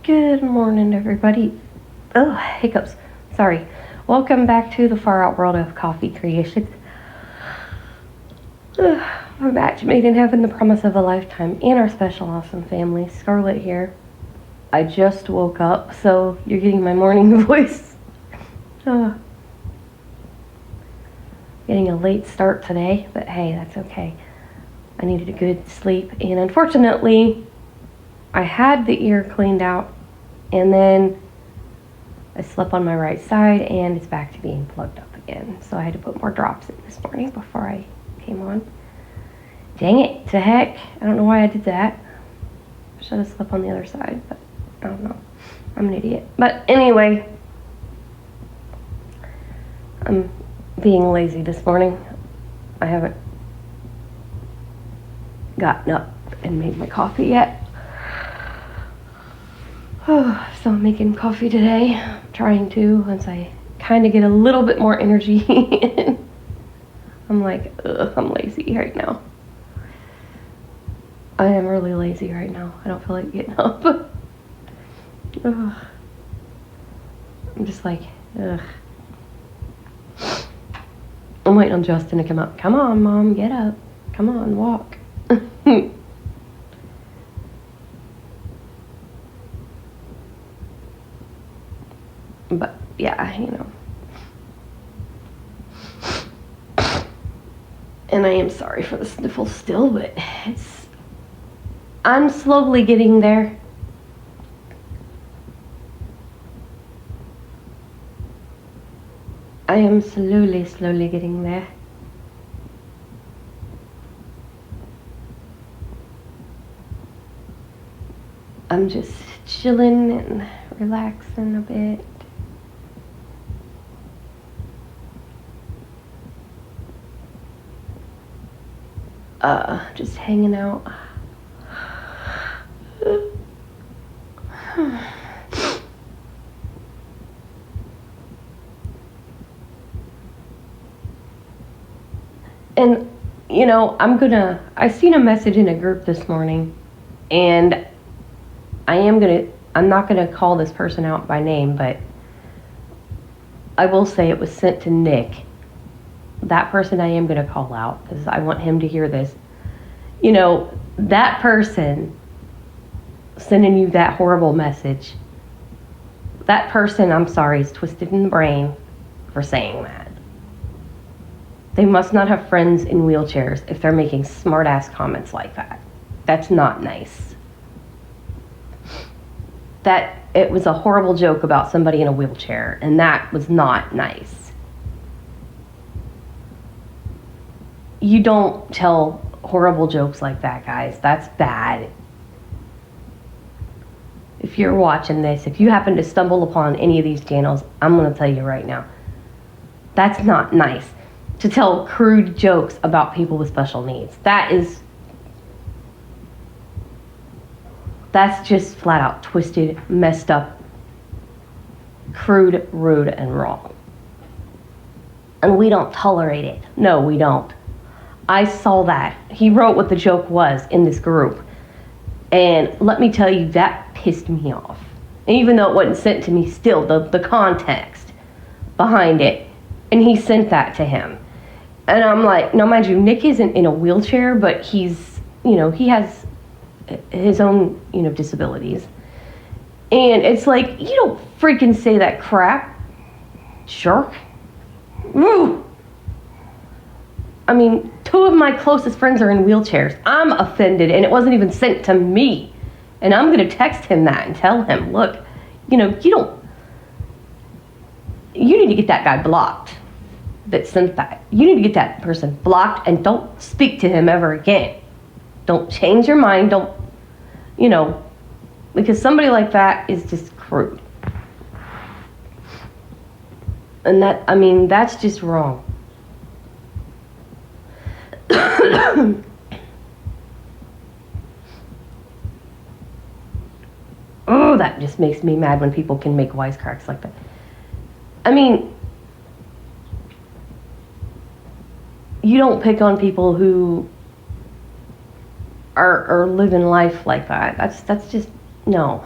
Good morning, everybody. Oh, hiccups. Sorry. Welcome back to the far out world of coffee creation. A match made in heaven, the promise of a lifetime, and our special awesome family. Scarlett here. I just woke up, so you're getting my morning voice. Getting a late start today, but hey, that's okay. I needed a good sleep, and unfortunately, I had the ear cleaned out, and then I slept on my right side, and it's back to being plugged up again. So I had to put more drops in this morning before I came on. Dang it, to heck. I don't know why I did that. I should have slept on the other side, but I don't know. I'm an idiot. But anyway, I'm being lazy this morning. I haven't gotten up and made my coffee yet. So I'm making coffee today. I'm trying to, once I kind of get a little bit more energy in. I'm like, I'm lazy right now. I am really lazy right now. I don't feel like getting up. I'm just like, ugh. I'm waiting on Justin to come up. Come on, Mom, get up. Come on, walk. But yeah, you know. And I am sorry for the sniffles still, but I'm slowly getting there. I am slowly getting there. I'm just chilling and relaxing a bit. Just hanging out. And, you know, I seen a message in a group this morning, and I'm not gonna call this person out by name, but I will say it was sent to Nick. That person I am going to call out because I want him to hear this. You know, that person sending you that horrible message, that person, I'm sorry, is twisted in the brain for saying that. They must not have friends in wheelchairs if they're making smart-ass comments like that. That's not nice. It was a horrible joke about somebody in a wheelchair, and that was not nice. You don't tell horrible jokes like that, guys. That's bad. If you're watching this, if you happen to stumble upon any of these channels, I'm going to tell you right now, that's not nice. To tell crude jokes about people with special needs. That's just flat out twisted, messed up, crude, rude, and wrong. And we don't tolerate it. No, we don't. I saw that. He wrote what the joke was in this group. And let me tell you, that pissed me off. And even though it wasn't sent to me, still, the context behind it. And he sent that to him. And I'm like, now mind you, Nick isn't in a wheelchair, but he's, you know, he has his own, you know, disabilities. And it's like, you don't freaking say that crap, jerk. Woo! I mean, 2 of my closest friends are in wheelchairs. I'm offended, and it wasn't even sent to me. And I'm going to text him that and tell him, look, you know, you need to get that guy blocked that sent that. You need to get that person blocked and don't speak to him ever again. Don't change your mind. Don't, you know, because somebody like that is just crude. And that's just wrong. Oh, that just makes me mad when people can make wisecracks like that. I mean, you don't pick on people who are living life like that. That's just, no.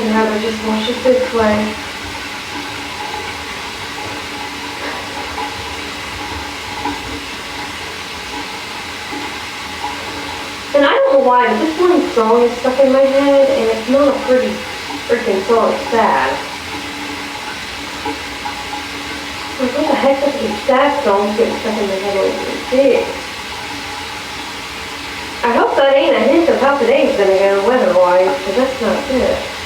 I'd rather just wash it this way. And I don't know why, but this one song is stuck in my head, and it's not a pretty freaking song. It's sad. Like, what the heck does these sad songs get stuck in my head like this? I hope that ain't a hint of how today's gonna go weather-wise, because that's not good.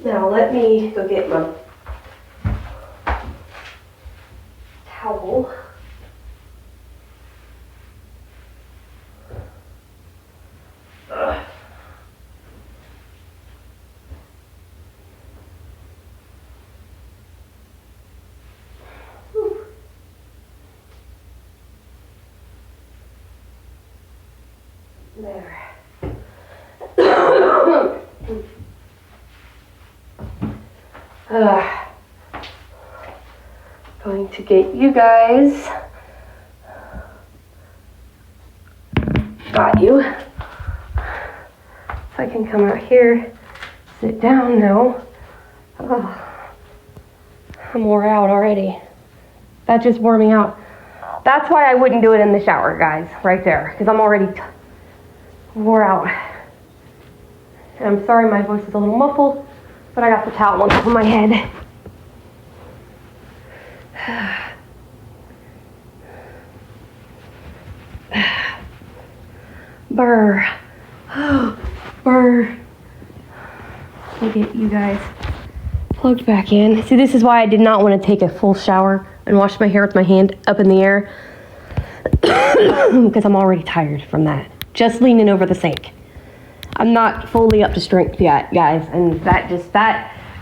Now let me go get my towel. There. Going to get you guys. Got you. So I can come out here, sit down now. Oh, I'm wore out already. That just wore me out. That's why I wouldn't do it in the shower, guys, right there, because I'm already wore out. And I'm sorry my voice is a little muffled, but I got the towel on top of my head. Brr. Brr. Let me get you guys plugged back in. See, this is why I did not want to take a full shower and wash my hair with my hand up in the air. Because I'm already tired from that. Just leaning over the sink. I'm not fully up to strength yet, guys. And that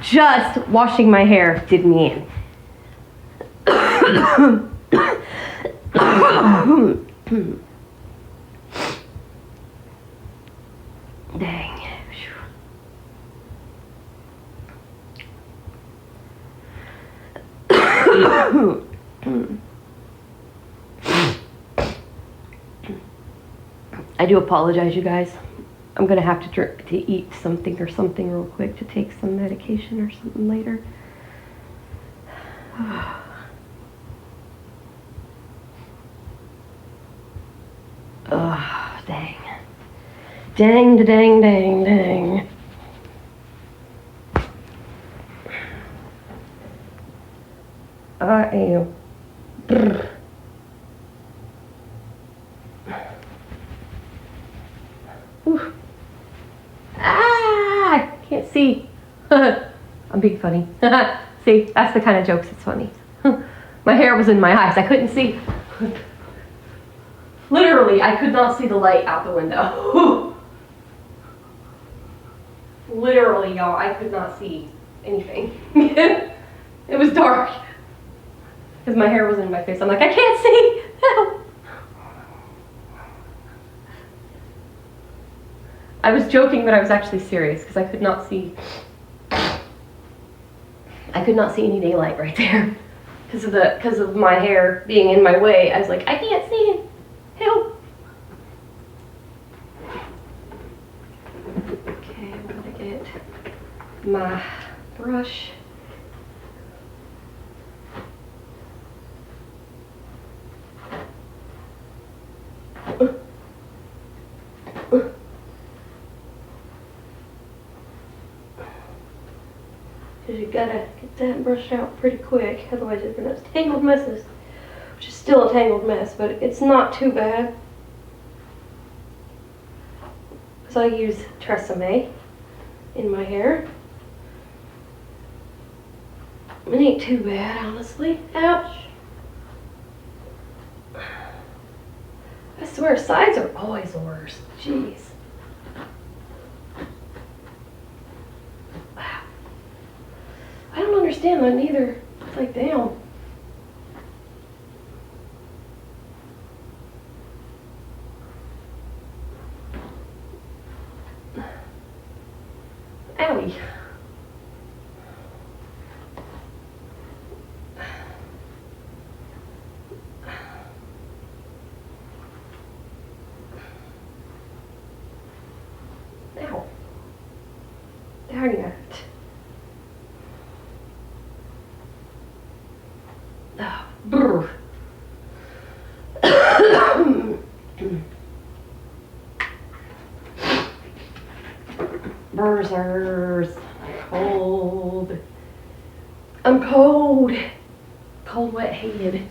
just washing my hair did me in. Dang. I do apologize, you guys. I'm gonna have to eat something real quick to take some medication or something later. Oh, dang. Dang, dang, dang, dang. I am. Brr. Ah, I can't see. I'm being funny. See, that's the kind of jokes that's funny. My hair was in my eyes. I couldn't see. Literally, I could not see the light out the window. Literally, y'all, I could not see anything. It was dark. Because my hair was in my face. I'm like, I can't see. Help. I was joking, but I was actually serious because I could not see. I could not see any daylight right there because of my hair being in my way. I was like, I can't see it. Help. my brush. Because you gotta get that brushed out pretty quick, otherwise you're gonna have tangled messes. Which is still a tangled mess, but it's not too bad. Because I use Tresemme in my hair. It ain't too bad, honestly. Ouch! I swear, sides are always the worst. Jeez. I don't understand that neither. It's like, damn. Owie. Ow. Dang it. Oh, brr. Burzers. Cold. I'm cold. Cold, wet head.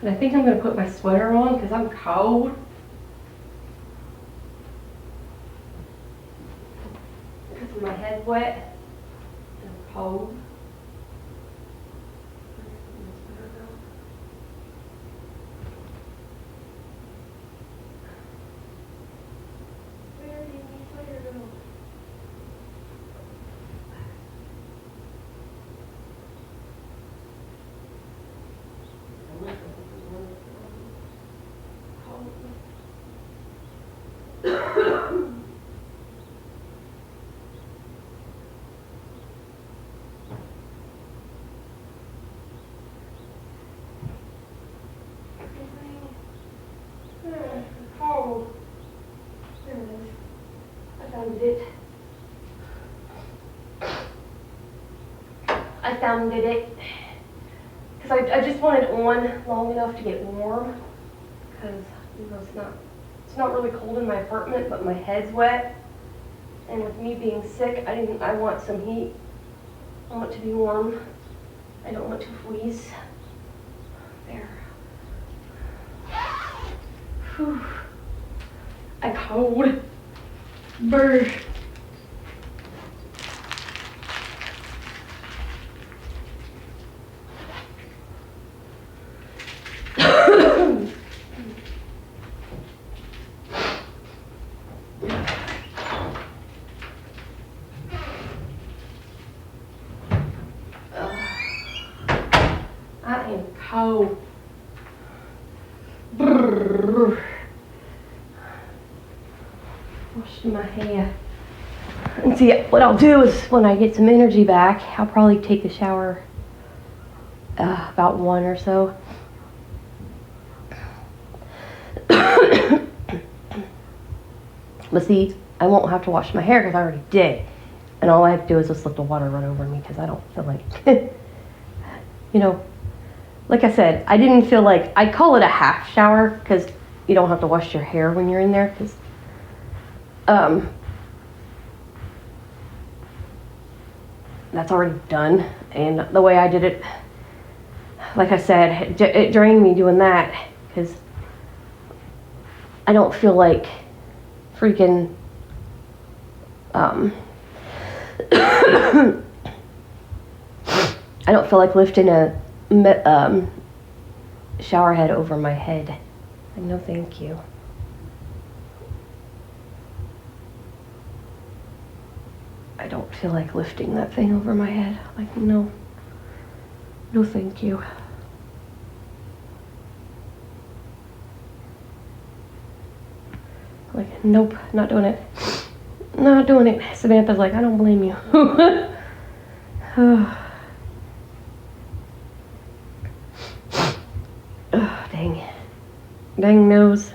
And I think I'm going to put my sweater on because I'm cold. Because my head's wet. And I'm cold. Cold. There it is. I found it. I found it. Because I just want it on long enough to get warm. Because you know it's not really cold in my apartment, but my head's wet. And with me being sick, I want some heat. I want it to be warm. I don't want to freeze. There. Whew. I'm cold. Brr. I am cold. Brr. Washing my hair. And see, what I'll do is when I get some energy back, I'll probably take a shower about 1 or so. But see, I won't have to wash my hair because I already did. And all I have to do is just let the water run over me because I don't feel like, you know, like I said, I didn't feel like, I call it a half shower because you don't have to wash your hair when you're in there because, that's already done. And the way I did it, like I said, it drained me doing that because I don't feel like freaking, I don't feel like lifting a shower head over my head. Like, no thank you. I don't feel like lifting that thing over my head. Like, no. No thank you. Like, nope, not doing it. Not doing it. Samantha's like, I don't blame you. Oh, dang. Dang nose.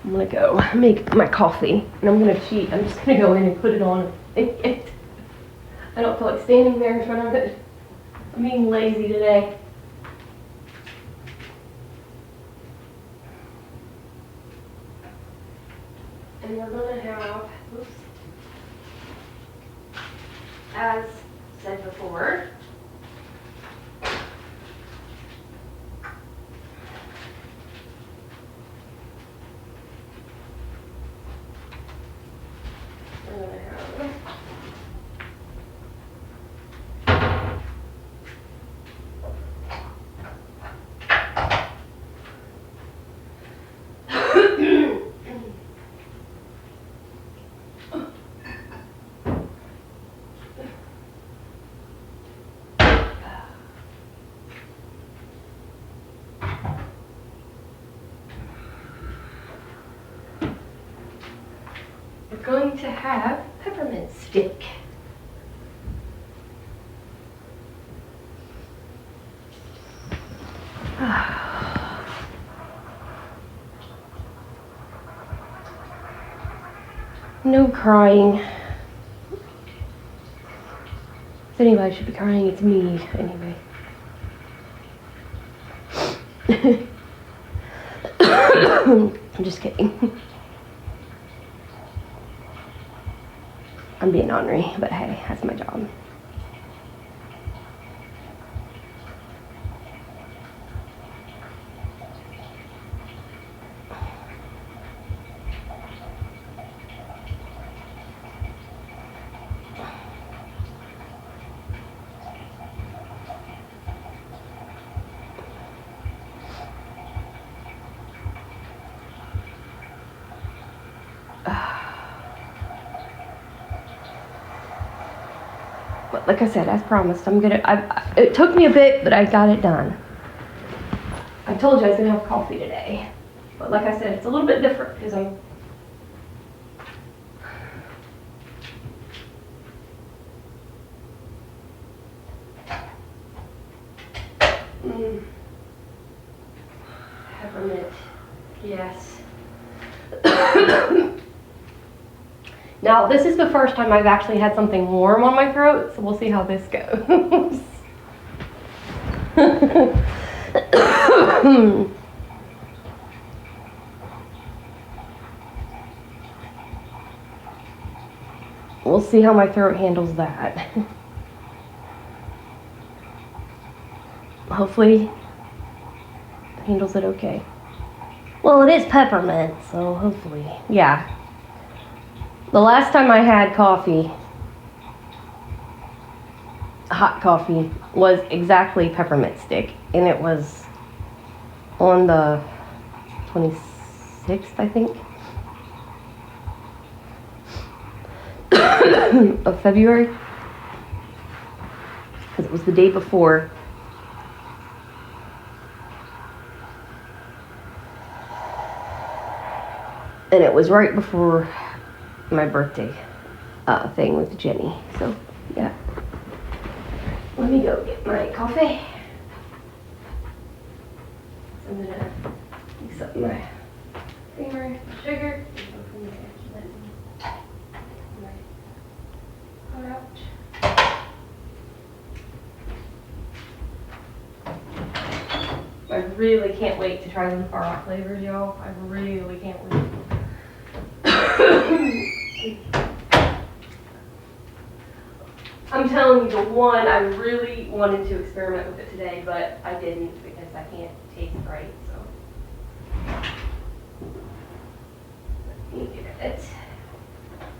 I'm gonna go make my coffee, and I'm gonna cheat. I'm just gonna go in and put it on. I don't feel like standing there in front of it. I'm being lazy today. And we're gonna have, oops, as said before, we're gonna have we're going to have peppermint stick. No crying. If anybody should be crying, it's me, anyway. I'm just kidding. I'm being ornery, but hey, that's my job. But like I said, as promised, it took me a bit, but I got it done. I told you I was gonna have coffee today. But like I said, it's a little bit different because I'm peppermint, yes. Now, this is the first time I've actually had something warm on my throat, so we'll see how this goes. We'll see how my throat handles that. Hopefully, it handles it okay. Well, it is peppermint, so hopefully, yeah. The last time I had coffee, hot coffee, was exactly peppermint stick, and it was on the 26th, I think, of February, because it was the day before. And it was right before my birthday thing with Jenny. So, yeah. Let me go get my coffee. I'm gonna mix up my creamer, sugar. I really can't wait to try them far out flavors, y'all. I really can't wait. I'm telling you, the one, I really wanted to experiment with it today, but I didn't because I can't taste right, so. Let me get it.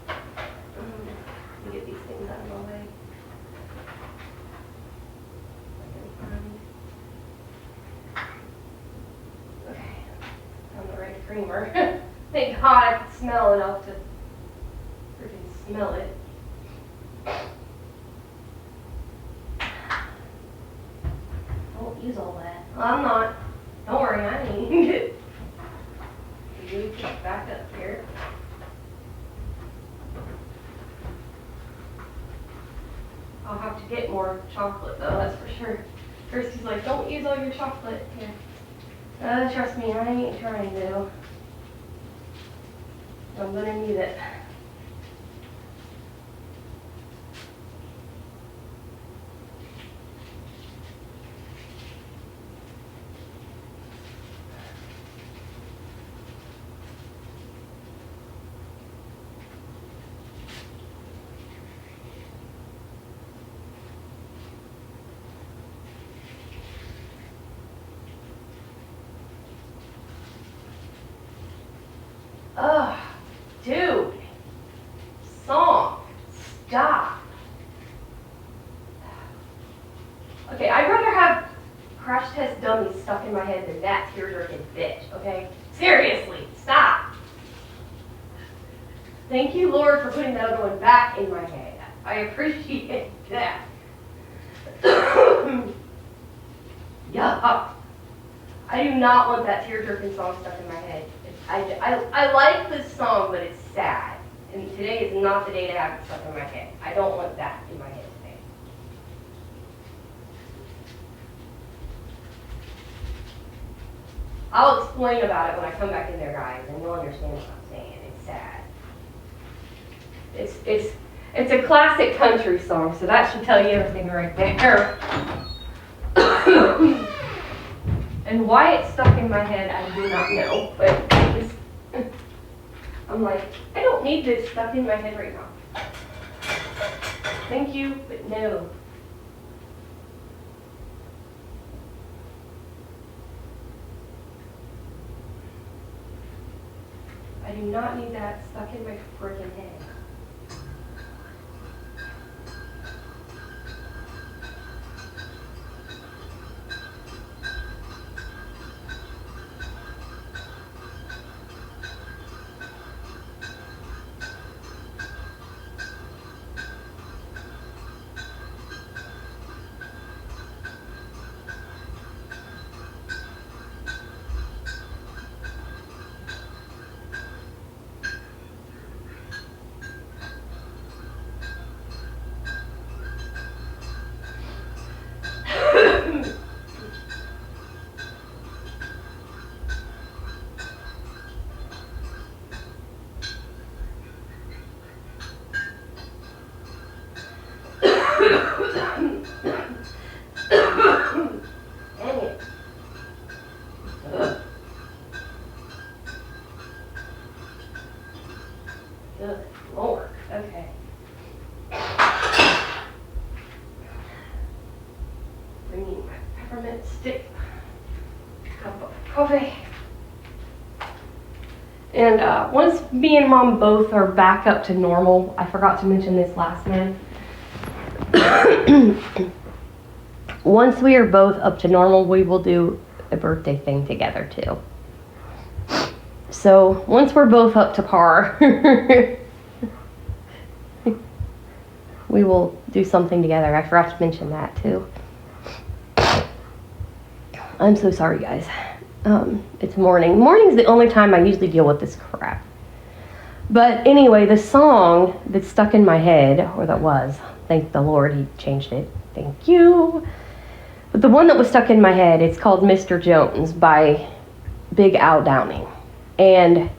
Let me get these things out of my way. Okay, found the right creamer. Thank God I could smell enough to freaking smell it. Don't use all that. I'm not. Don't worry, I ain't. Move it back up here. I'll have to get more chocolate though, that's for sure. Kirsty's like, don't use all your chocolate here. Trust me, I ain't trying to. I'm gonna need it. Ugh, dude. Song. Stop. Okay, I'd rather have crash test dummies stuck in my head than that tear-jerking bitch, okay? Seriously, stop. Thank you, Lord, for putting that other one back in my head. I appreciate that. Yeah. I do not want that tear-jerking song stuck in my head. I like this song, but it's sad. And today is not the day to have it stuck in my head. I don't want that in my head today. I'll explain about it when I come back in there, guys, and you'll understand what I'm saying. It's sad. It's a classic country song, so that should tell you everything right there. And why it's stuck in my head, I do not know. But I'm like, I don't need this stuck in my head right now. Thank you, but no. I do not need that stuck in my freaking head. Good Lord. Okay. Bringing my peppermint stick, cup of coffee. And once me and Mom both are back up to normal, I forgot to mention this last night. Once we are both up to normal, we will do a birthday thing together too. So once we're both up to par, we will do something together. I forgot to mention that too. I'm so sorry, guys. It's morning. Morning's the only time I usually deal with this crap. But anyway, the song that's stuck in my head, or that was, thank the Lord, he changed it. Thank you. But the one that was stuck in my head, it's called Mr. Jones by Big Al Downing. And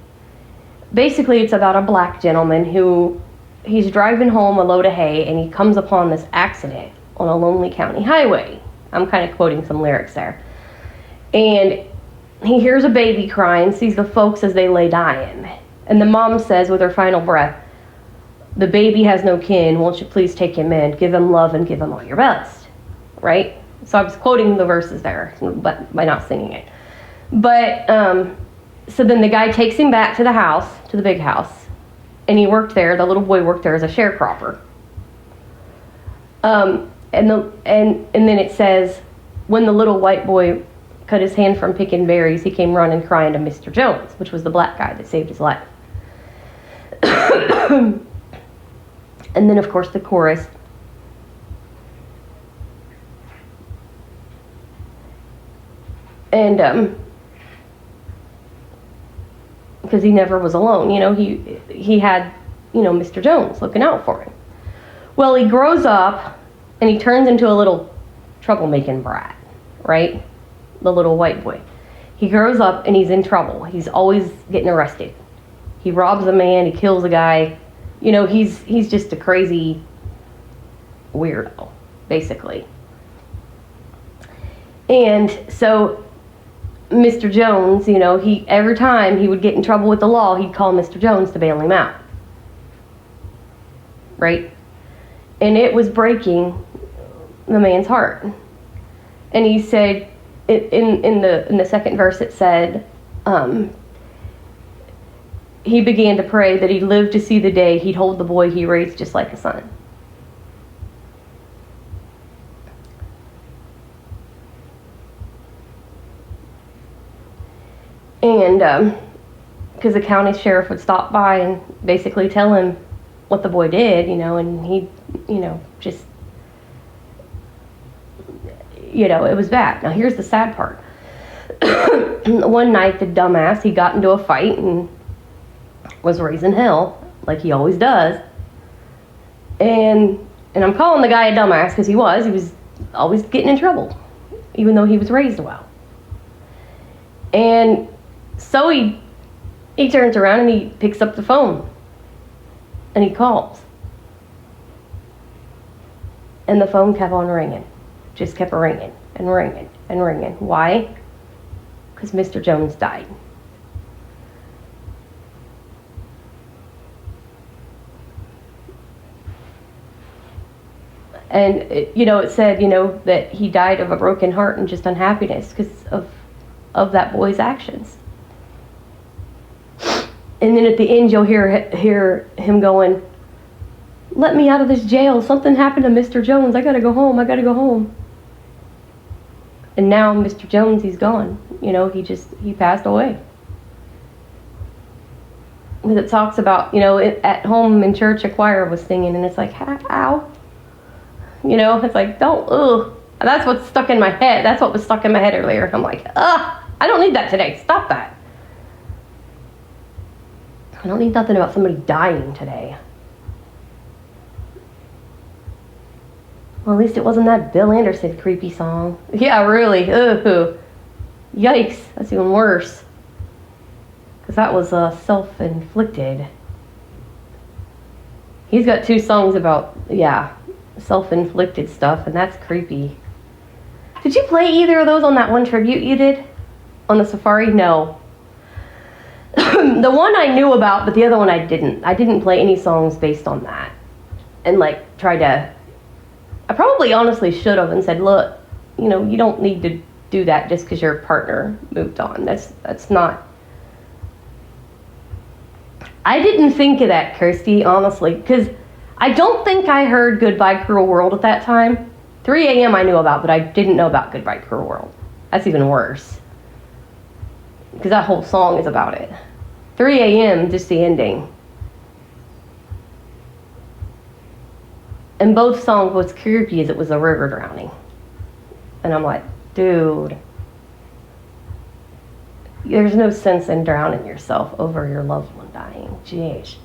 basically it's about a black gentleman who, he's driving home a load of hay and he comes upon this accident on a lonely county highway. I'm kind of quoting some lyrics there. And he hears a baby crying, sees the folks as they lay dying. And the mom says with her final breath, "The baby has no kin, won't you please take him in, give him love and give him all your best." Right? So I was quoting the verses there, but by not singing it. But, so then the guy takes him back to the house, to the big house. And he worked there, the little boy worked there as a sharecropper. And then it says, when the little white boy cut his hand from picking berries, he came running crying to Mr. Jones, which was the black guy that saved his life. And then, of course, the chorus. And, because he never was alone, you know, he had, you know, Mr. Jones looking out for him. Well, he grows up and he turns into a little troublemaking brat, right? The little white boy. He grows up and he's in trouble. He's always getting arrested. He robs a man, he kills a guy. You know, he's just a crazy weirdo, basically. And so Mr. Jones, you know, every time he would get in trouble with the law, he'd call Mr. Jones to bail him out. Right? And it was breaking the man's heart. And he said, in the second verse, it said, he began to pray that he'd live to see the day he'd hold the boy he raised just like a son. And because the county sheriff would stop by and basically tell him what the boy did, you know, and he, you know, just, you know, it was bad. Now here's the sad part. One night the dumbass, he got into a fight and was raising hell, like he always does. And I'm calling the guy a dumbass because he was always getting in trouble, even though he was raised well. And so he turns around and he picks up the phone and he calls. And the phone kept on ringing. Just kept ringing and ringing and ringing. Why? Because Mr. Jones died. And, you know, it said, you know, that he died of a broken heart and just unhappiness because of that boy's actions. And then at the end, you'll hear him going, "Let me out of this jail. Something happened to Mr. Jones. I gotta go home. I gotta go home." And now Mr. Jones, he's gone. You know, he passed away. Because it talks about, you know, at home in church, a choir was singing, and it's like, ow. You know, it's like, don't, ugh. That's what's stuck in my head. That's what was stuck in my head earlier. I'm like, I don't need that today. Stop that. I don't need nothing about somebody dying today. Well, at least it wasn't that Bill Anderson creepy song. Yeah, really. Ugh. Yikes. That's even worse. Because that was self-inflicted. He's got 2 songs about, yeah, self-inflicted stuff, and that's creepy. Did you play either of those on that one tribute you did? On the Safari? No. The one I knew about, but the other one I didn't. I didn't play any songs based on that. And like I probably honestly should have and said, look, you know, you don't need to do that just because your partner moved on. That's not. I didn't think of that, Kirsty, honestly, because I don't think I heard Goodbye Cruel World at that time. 3 a.m. I knew about, but I didn't know about Goodbye Cruel World. That's even worse. Because that whole song is about it. 3 a.m., just the ending. And both songs, what's creepy is it was a river drowning. And I'm like, dude, there's no sense in drowning yourself over your loved one dying. Jeez.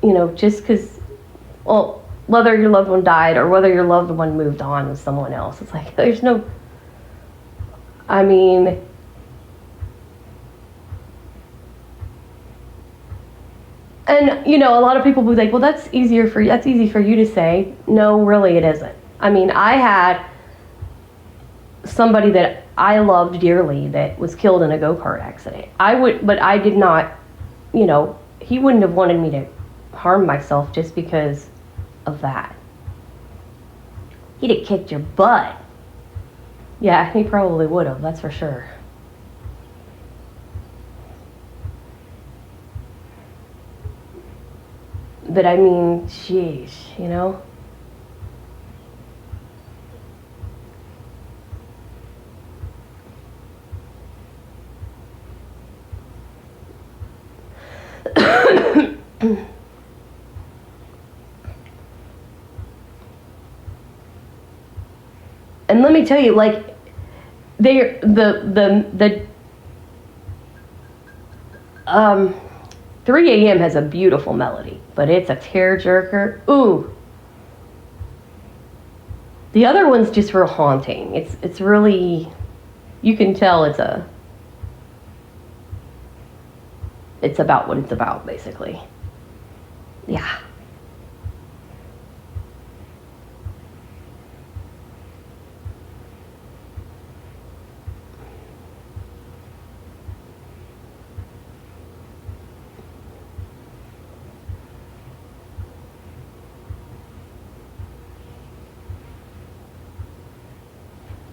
You know, just because, well, whether your loved one died or whether your loved one moved on with someone else, it's like, there's no, I mean, and, you know, a lot of people will be like, well, that's easy for you to say. No, really it isn't. I mean, I had somebody that I loved dearly that was killed in a go-kart accident. But I did not, you know, he wouldn't have wanted me to harm myself just because of that. He'd have kicked your butt. Yeah, he probably would have, that's for sure. But I mean, jeez, you know? And let me tell you, like, the 3 a.m. has a beautiful melody, but it's a tearjerker. Ooh. The other one's just real haunting. It's really, you can tell it's about what it's about, basically. Yeah.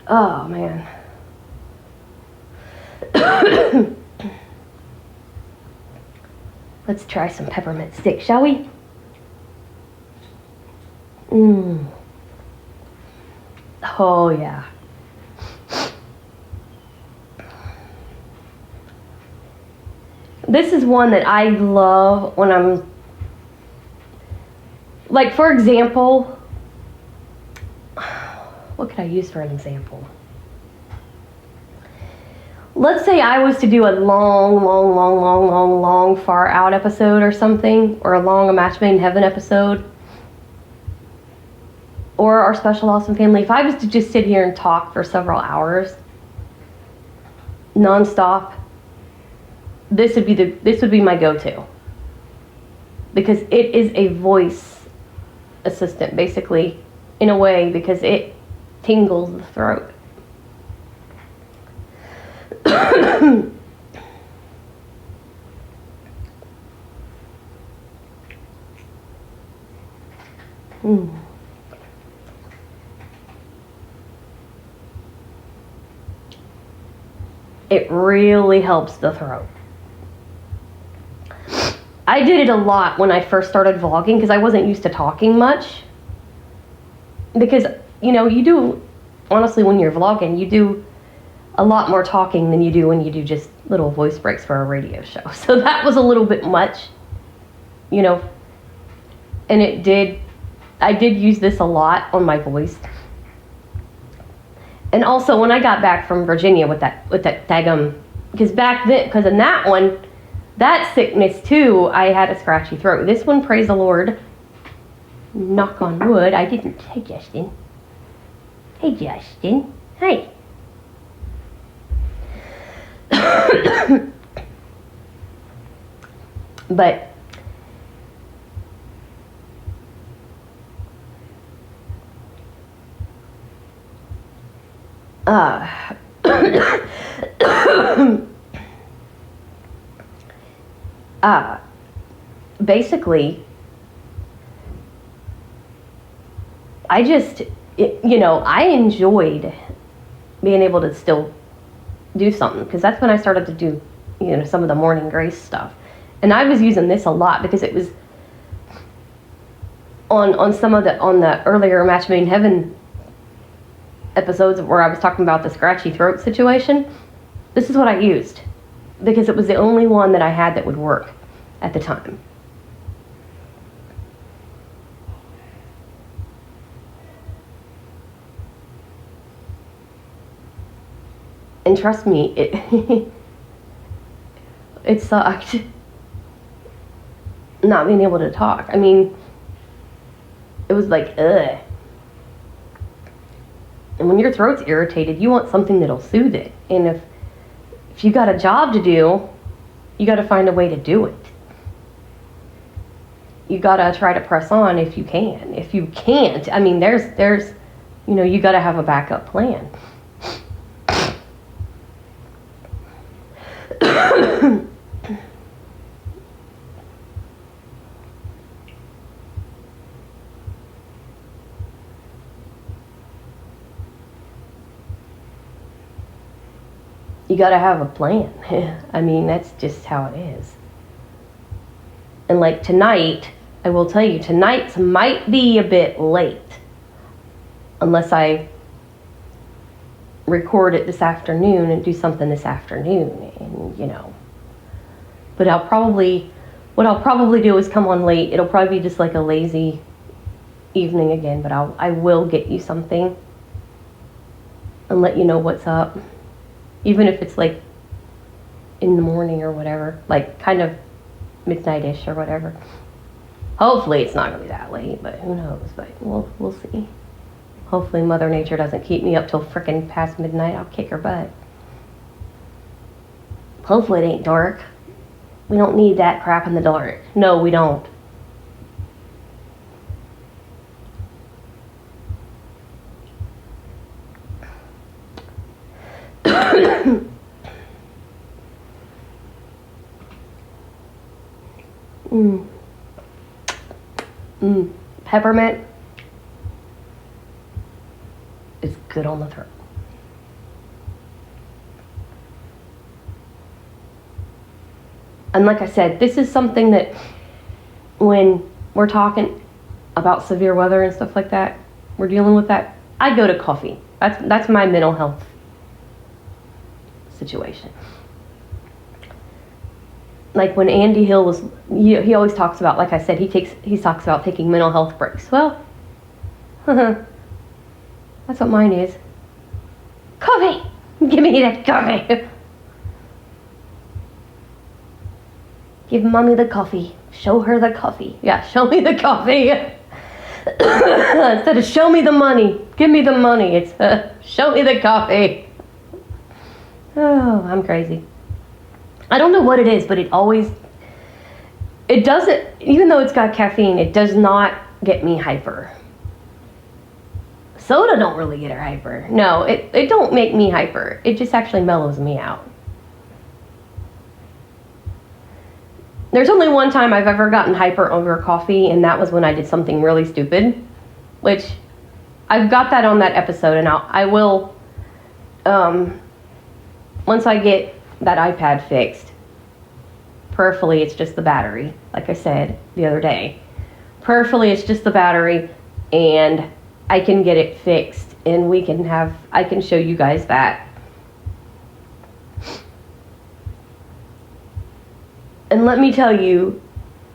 Oh, man. Let's try some peppermint stick, shall we? Oh, yeah. This is one that I love when I'm, like, for example, what could I use for an example? Let's say I was to do a long, far out episode or something, or a long A Match Made in Heaven episode, or our Special Awesome Family. If I was to just sit here and talk for several hours, nonstop, this would be my go-to, because it is a voice assistant, basically, in a way, because it tingles the throat. It really helps the throat. I did it a lot when I first started vlogging because I wasn't used to talking much. Because, you do, honestly, when you're vlogging, you do a lot more talking than you do when you do just little voice breaks for a radio show. So that was a little bit much, and I did use this a lot on my voice. And also when I got back from Virginia with that daggum, because back then, because in that one, that sickness too, I had a scratchy throat. This one, praise the Lord, knock on wood, I didn't. Hey, Justin. Hey, Justin. Hey. But basically, I just, I enjoyed being able to still do something, because that's when I started to do, some of the morning grace stuff. And I was using this a lot because it was on the earlier Match Made in Heaven episodes where I was talking about the scratchy throat situation. This is what I used because it was the only one that I had that would work at the time. And trust me, it sucked not being able to talk. I mean, it was like, ugh. And when your throat's irritated, you want something that'll soothe it. And if you got a job to do, you got to find a way to do it. You got to try to press on if you can. If you can't, I mean, there's you got to have a backup plan. You got to have a plan. I mean, that's just how it is. And like tonight, I will tell you, tonight's might be a bit late. Unless I record it this afternoon and do something this afternoon. And, But what I'll probably do is come on late. It'll probably be just like a lazy evening again. But I will get you something and let you know what's up. Even if it's like in the morning or whatever, like kind of midnight-ish or whatever. Hopefully it's not going to be that late, but who knows, but we'll see. Hopefully Mother Nature doesn't keep me up till frickin' past midnight. I'll kick her butt. Hopefully it ain't dark. We don't need that crap in the dark. No, we don't. Peppermint is good on the throat. And like I said, this is something that when we're talking about severe weather and stuff like that, we're dealing with that, I go to coffee. That's my mental health situation. Like when Andy Hill was, he always talks about, like I said, he talks about taking mental health breaks. Well, that's what mine is. Coffee! Give me that coffee! Give mommy the coffee. Show her the coffee. Yeah, show me the coffee. Instead of show me the money, give me the money. It's show me the coffee. Oh, I'm crazy. I don't know what it is, but it doesn't, even though it's got caffeine, it does not get me hyper. Soda don't really get her hyper. No, it don't make me hyper. It just actually mellows me out. There's only one time I've ever gotten hyper over coffee, and that was when I did something really stupid, which I've got that on that episode, and I will, once I get that iPad fixed. Prayerfully, it's just the battery, like I said the other day. Prayerfully, it's just the battery, and I can get it fixed, and I can show you guys that. And let me tell you,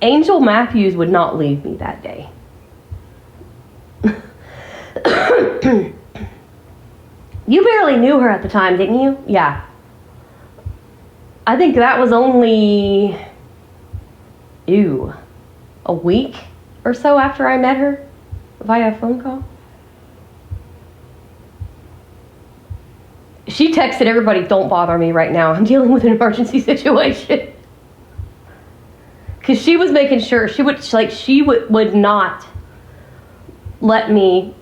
Angel Matthews would not leave me that day. You barely knew her at the time, didn't you? Yeah. I think that was only, a week or so after I met her via phone call. She texted everybody, "Don't bother me right now. I'm dealing with an emergency situation." Because she was making sure, she would not let me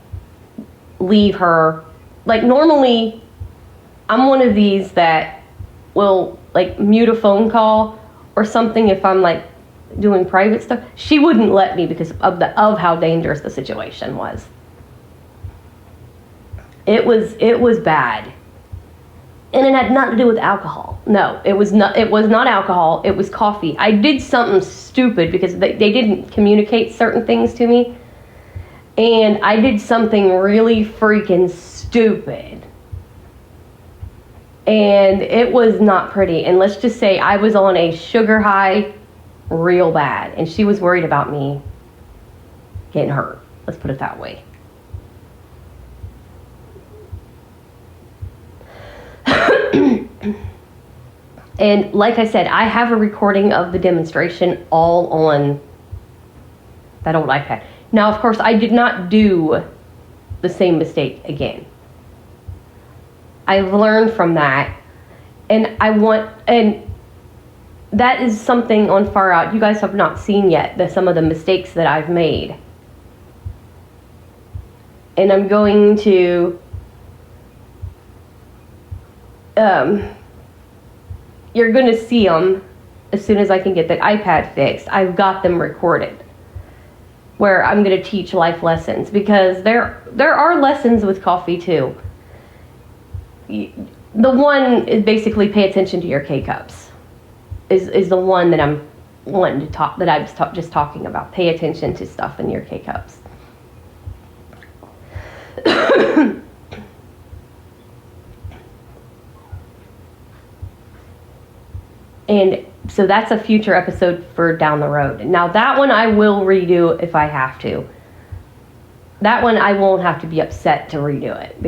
leave her. Like, normally, I'm one of these that will, like, mute a phone call or something if I'm, like, doing private stuff. She wouldn't let me because of how dangerous the situation was. It was bad. And it had nothing to do with alcohol. No, it was not alcohol, it was coffee. I did something stupid because they didn't communicate certain things to me. And I did something really freaking stupid. And it was not pretty. And let's just say I was on a sugar high real bad. And she was worried about me getting hurt. Let's put it that way. And like I said, I have a recording of the demonstration all on that old iPad. Now, of course, I did not do the same mistake again. I've learned from that, and that is something on Far Out you guys have not seen yet, some of the mistakes that I've made. And I'm going to you're going to see them as soon as I can get the iPad fixed. I've got them recorded where I'm going to teach life lessons, because there are lessons with coffee too. The one is basically pay attention to your K-cups is the one that I'm wanting to talk, that I was just talking about. Pay attention to stuff in your K-cups. And so that's a future episode for down the road. Now that one I will redo if I have to. That one I won't have to be upset to redo it,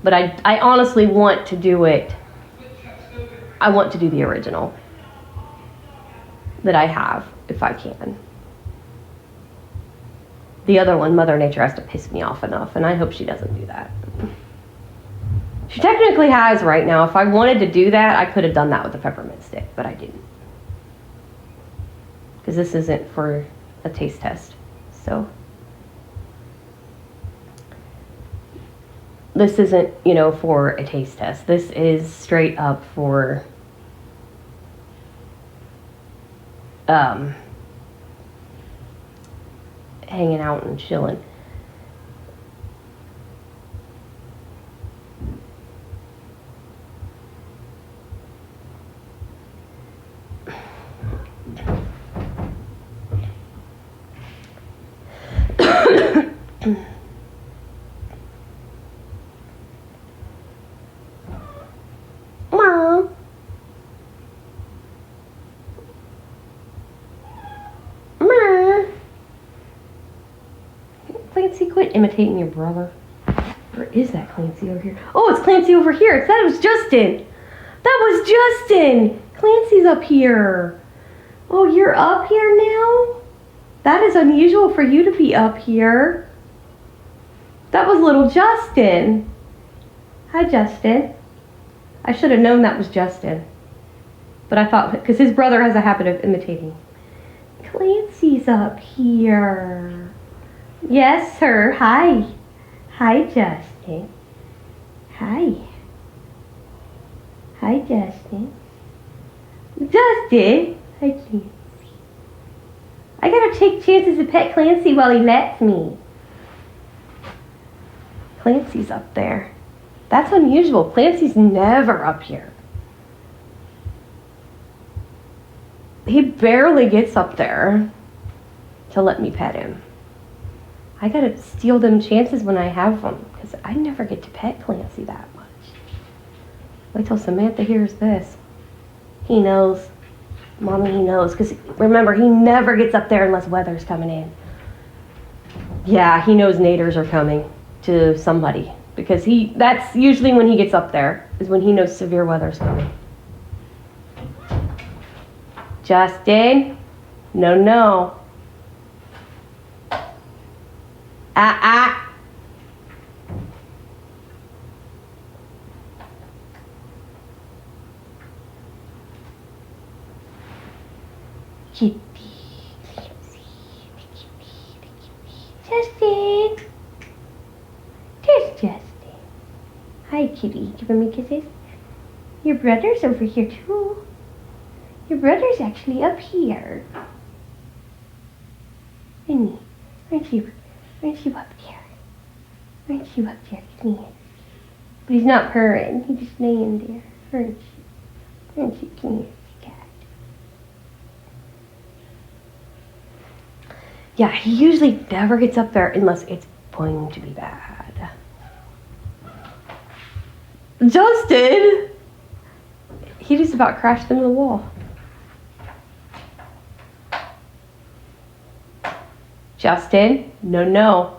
but I honestly want to do it. I want to do the original that I have if I can. The other one, Mother Nature has to piss me off enough, and I hope she doesn't do that. She technically has right now. If I wanted to do that, I could have done that with the peppermint stick, but I didn't. Because this isn't for a taste test. So this isn't, you know, for a taste test. This is straight up for hanging out and chilling. Mom. Mom. Clancy, quit imitating your brother. Where is that Clancy over here? Oh, it's Clancy over here. It said it was Justin. That was Justin. Clancy's up here. Oh, you're up here now? That is unusual for you to be up here. That was little Justin. Hi, Justin. I should have known that was Justin. But I thought, because his brother has a habit of imitating. Clancy's up here. Yes, sir. Hi. Hi, Justin. Hi. Hi, Justin. Justin. Hi, Clancy. I gotta take chances to pet Clancy while he lets me. Clancy's up there. That's unusual. Clancy's never up here. He barely gets up there to let me pet him. I gotta steal them chances when I have them, because I never get to pet Clancy that much. Wait till Samantha hears this. He knows. Mommy, he knows. Because remember, he never gets up there unless weather's coming in. Yeah, he knows naders are coming to somebody. Because that's usually when he gets up there, is when he knows severe weather's coming. Justin? No, no. Kitty. Justin. There's Justin. Hi, kitty. Giving me kisses. Your brother's over here, too. Your brother's actually up here. Isn't he? Aren't you up there? Aren't you up there? Come here. But he's not purring. He's just laying there. Aren't you? Aren't you? Come here, cat. Yeah, he usually never gets up there unless it's going to be bad. Justin! He just about crashed into the wall. Justin? No, no.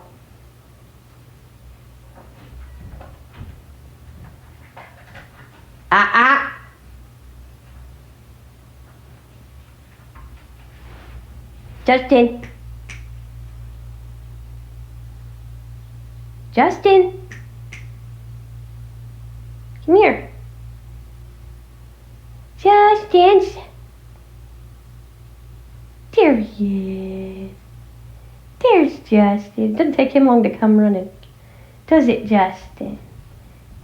Justin. Justin. Come here. Justin. There he is. There's Justin. Doesn't take him long to come running. Does it, Justin?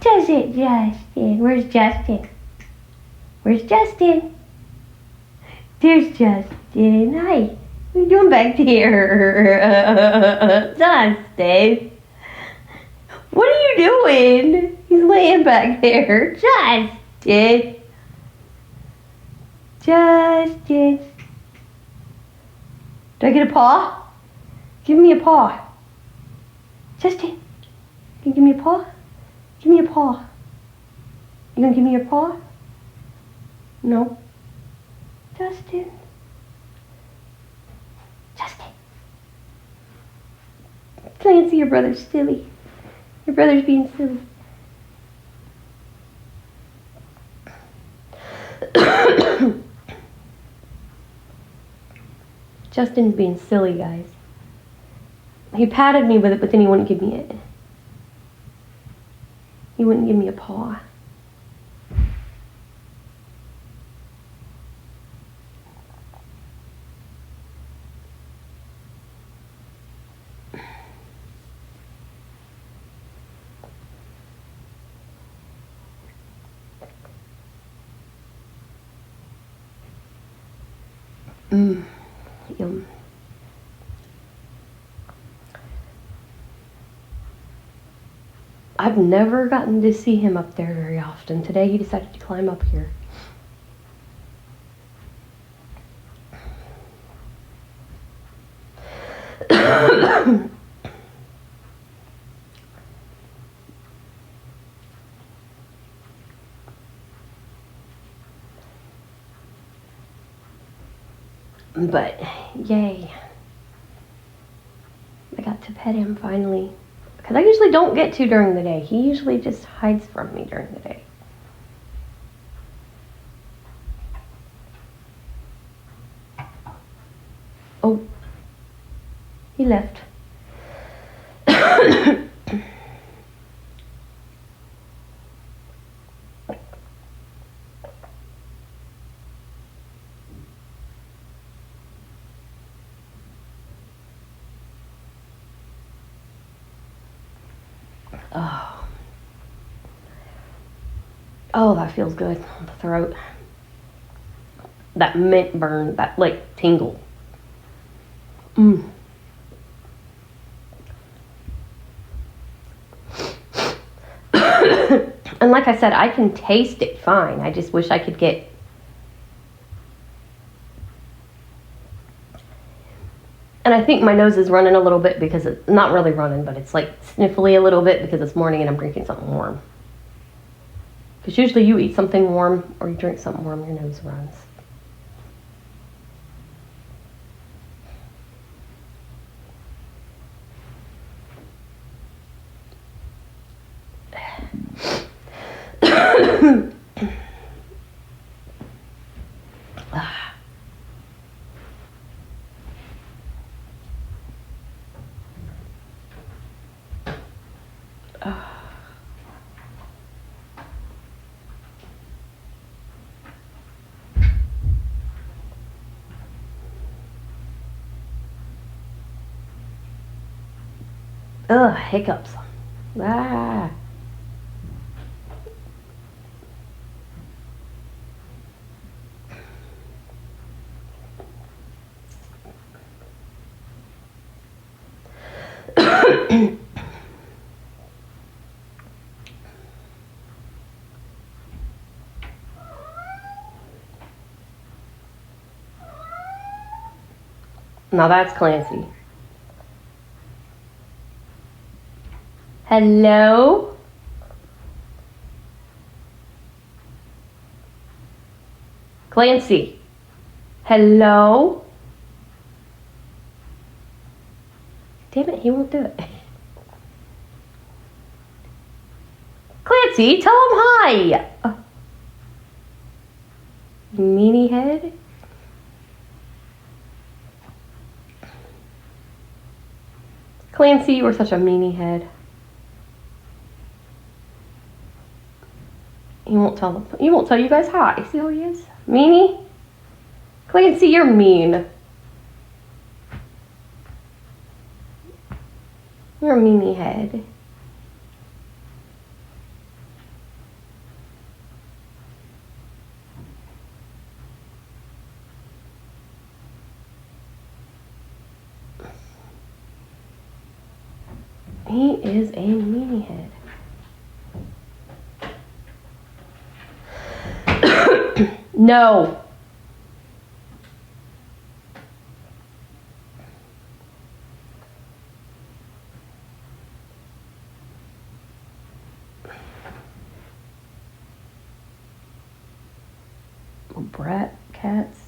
Does it, Justin? Where's Justin? Where's Justin? There's Justin. Hi. What are you doing back there? Justin. What are you doing? He's laying back there. Justin. Justin. Do I get a paw? Give me a paw. Justin. Can you give me a paw? Give me a paw. You gonna give me your paw? No. Justin. Justin. Clancy, your brother's silly. Your brother's being silly. Justin's being silly, guys. He patted me with it, but then he wouldn't give me it. He wouldn't give me a paw. Yum. I've never gotten to see him up there very often. Today he decided to climb up here. But yay, I got to pet him finally, because I usually don't get to during the day. He usually just hides from me during the day. Oh, he left. Oh. Oh, that feels good on the throat. That mint burn, that like tingle. And like I said, I can taste it fine. I just wish I could get... And I think my nose is running a little bit because it's not really running, but it's like sniffly a little bit because it's morning and I'm drinking something warm. Because usually you eat something warm or you drink something warm, your nose runs. Ugh, hiccups. Ah. Now that's Clancy. Hello? Clancy. Hello? Damn it, he won't do it. Clancy, tell him hi. Meanie head? Clancy, you were such a meanie head. He won't tell them. He won't tell you guys hi. See how he is? Meanie? Clancy, you're mean. You're a meanie head. He is a meanie head. No. Brat cats.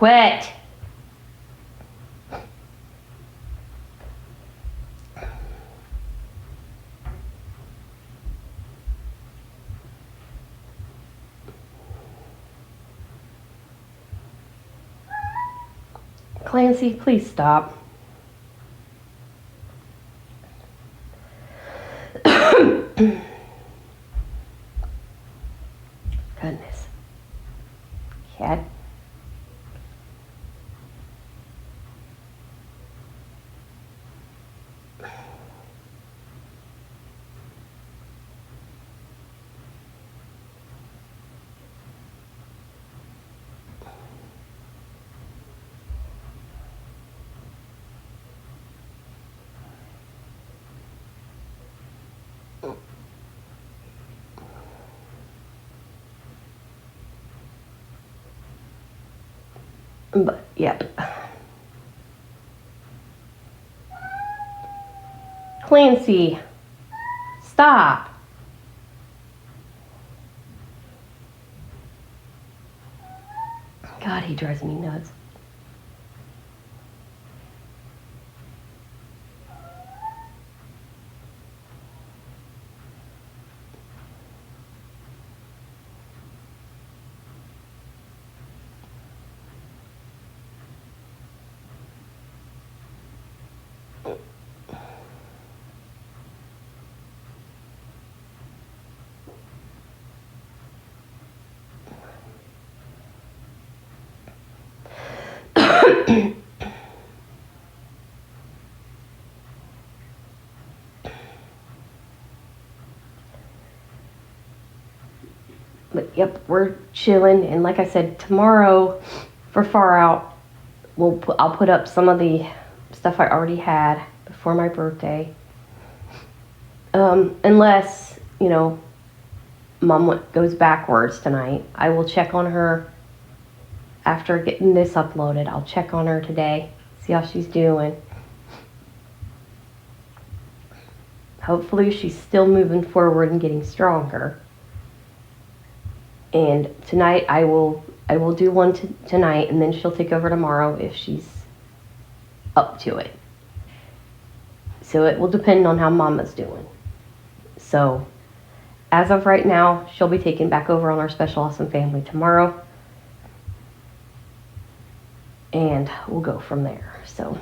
Quit. Clancy, please stop. Goodness. Cat. But, yep. Clancy, stop. God, he drives me nuts. But yep, we're chilling, and like I said, tomorrow for Far Out, I'll put up some of the stuff I already had before my birthday. Unless, you know, Mom goes backwards tonight. I will check on her after getting this uploaded. I'll check on her today, see how she's doing. Hopefully she's still moving forward and getting stronger. And tonight I will do one tonight, and then she'll take over tomorrow if she's up to it. So it will depend on how Mama's doing. So as of right now, she'll be taken back over on our Special Awesome Family tomorrow. And we'll go from there. So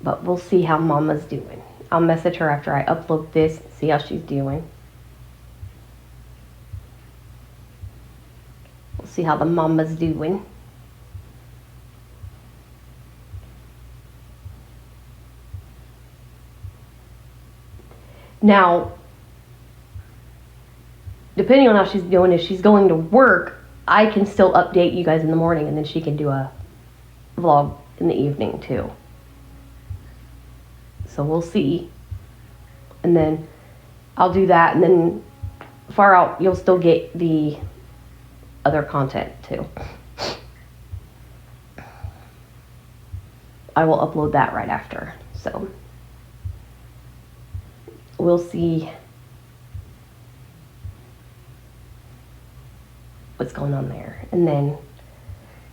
but we'll see how Mama's doing. I'll message her after I upload this and see how she's doing. We'll see how the Mama's doing. Now, depending on how she's doing, if she's going to work, I can still update you guys in the morning, and then she can do a vlog in the evening too. So we'll see. And then I'll do that, and then Far Out, you'll still get the other content too. I will upload that right after. So we'll see what's going on there. And then,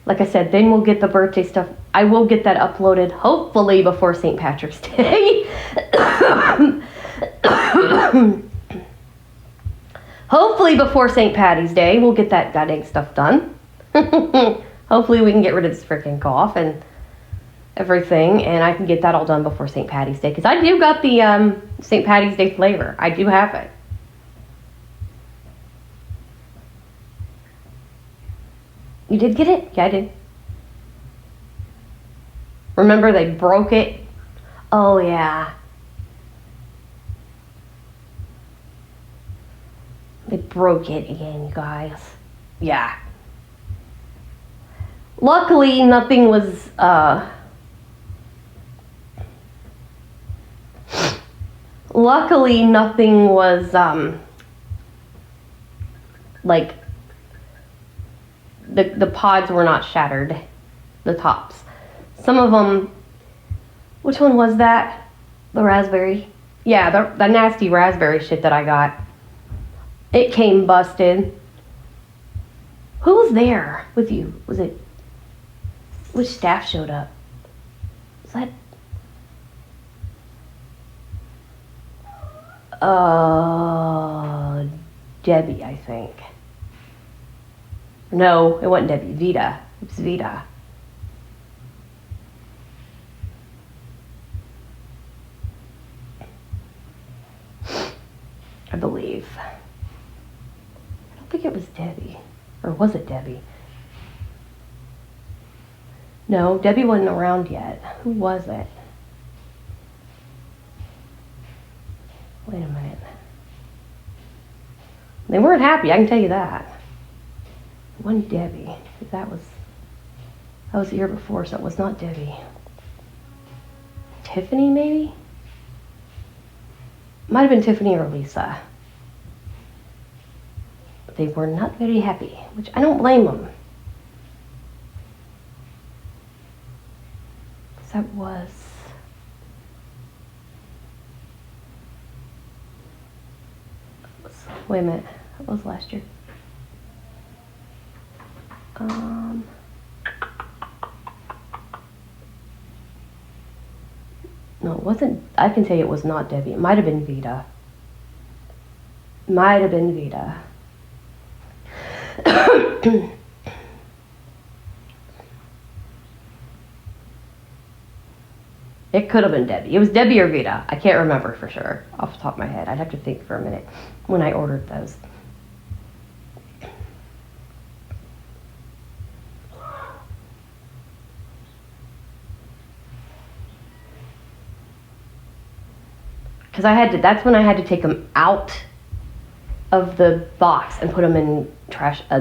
like I said, then we'll get the birthday stuff. I will get that uploaded hopefully before St. Patrick's Day. Hopefully before St. Patty's Day, we'll get that goddamn stuff done. Hopefully we can get rid of this freaking cough and everything, and I can get that all done before St. Patty's Day, because I do got the St. Patty's Day flavor. I do have it. You did get it? Yeah, I did. Remember they broke it? Oh, yeah. They broke it again, you guys. Yeah. Luckily, nothing was, like, the pods were not shattered, the tops. Some of them, which one was that? The raspberry? Yeah, the nasty raspberry shit that I got. It came busted. Who was there with you? Was it... Which staff showed up? Was that... Debbie, I think. No, it wasn't Debbie. Vita. It was Vita. I believe. I don't think it was Debbie. Or was it Debbie? No, Debbie wasn't around yet. Who was it? Wait a minute. They weren't happy, I can tell you that. It wasn't Debbie. That was the year before, so it was not Debbie. Tiffany, maybe? Might have been Tiffany or Lisa. But they were not very happy, which I don't blame them. That was... Wait a minute. That was last year. No, it wasn't. I can tell you it was not Debbie. It might have been Vita. Might have been Vita. It could have been Debbie. It was Debbie or Vita. I can't remember for sure off the top of my head. I'd have to think for a minute when I ordered those. Because that's when I had to take them out of the box and put them in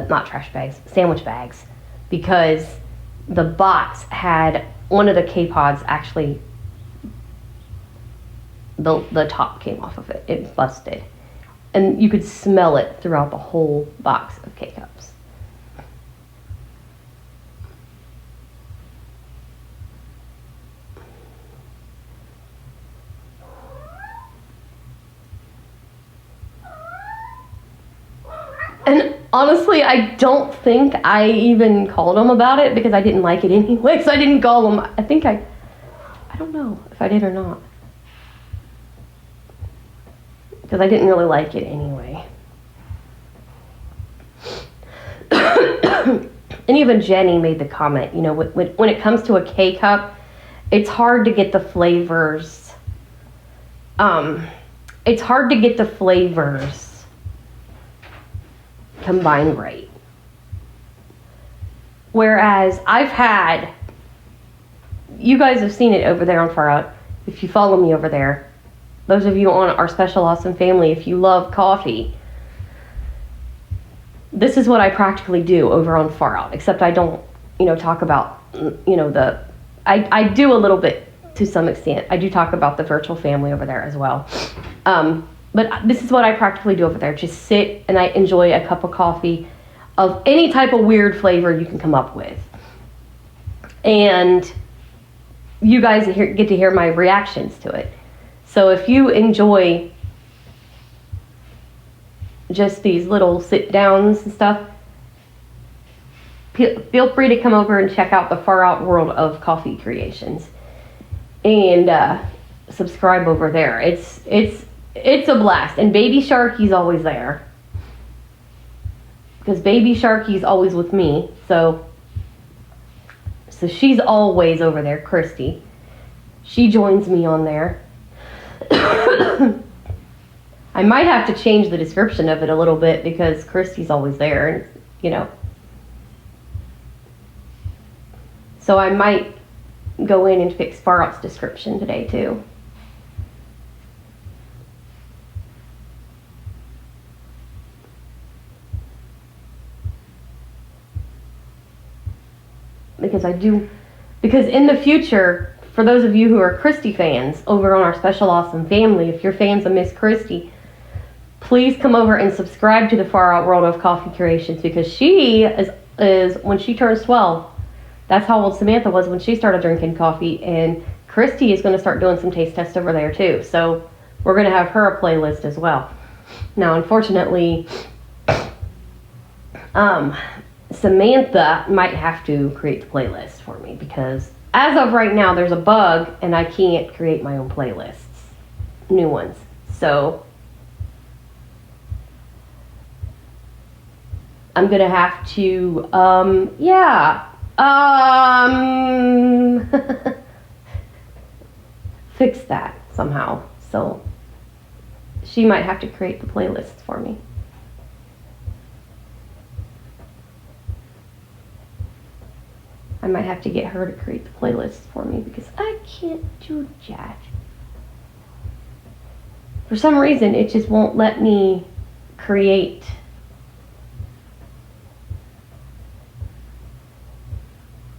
not trash bags, sandwich bags. Because the box had one of the K-Pods actually, the top came off of it. It busted. And you could smell it throughout the whole box of K-Cups. And honestly, I don't think I even called them about it because I didn't like it anyway, so I didn't call them. I don't know if I did or not. Because I didn't really like it anyway. And even Jenny made the comment, you know, when it comes to a K-Cup, it's hard to get the flavors. It's hard to get the flavors combined right. Whereas you guys have seen it over there on Far Out. If you follow me over there, those of you on our Special Awesome family, if you love coffee, this is what I practically do over on Far Out, except I don't, talk about, I do a little bit to some extent. I do talk about the virtual family over there as well. But this is what I practically do over there. Just sit and I enjoy a cup of coffee of any type of weird flavor you can come up with. And you guys get to hear my reactions to it. So if you enjoy just these little sit downs and stuff, feel free to come over and check out the Far Out World of Coffee Creations. And subscribe over there. It's a blast. And Baby Sharky's always there. Because Baby Sharky's always with me. So she's always over there, Christy. She joins me on there. I might have to change the description of it a little bit because Christy's always there, and So I might go in and fix Far Out's description today too. Because in the future, for those of you who are Christy fans over on our Special Awesome family, if you're fans of Miss Christy, please come over and subscribe to the Far Out World of Coffee Creations, because she is when she turns 12, that's how old Samantha was when she started drinking coffee, and Christy is going to start doing some taste tests over there too. So we're going to have her a playlist as well. Now, unfortunately, Samantha might have to create the playlist for me because as of right now, there's a bug and I can't create my own playlists, new ones. So I'm gonna have to, fix that somehow. So she might have to create the playlist for me. I might have to get her to create the playlist for me because I can't do that. For some reason, it just won't let me create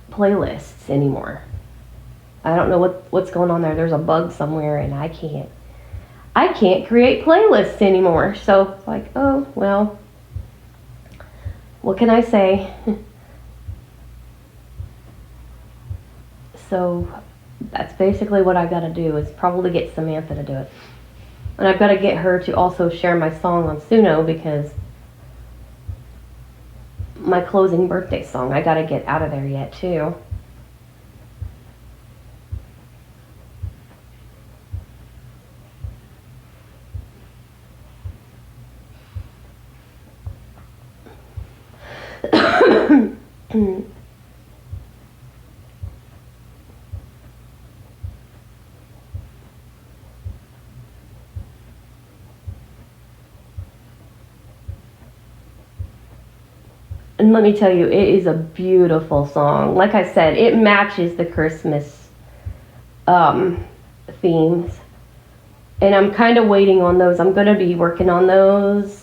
playlists anymore. I don't know what's going on there. There's a bug somewhere and I can't create playlists anymore. So it's like, oh, well, what can I say? So that's basically what I gotta do is probably get Samantha to do it. And I've got to get her to also share my song on Suno because my closing birthday song, I gotta get out of there yet too. And let me tell you, it is a beautiful song. Like I said, it matches the Christmas themes. And I'm kind of waiting on those. I'm going to be working on those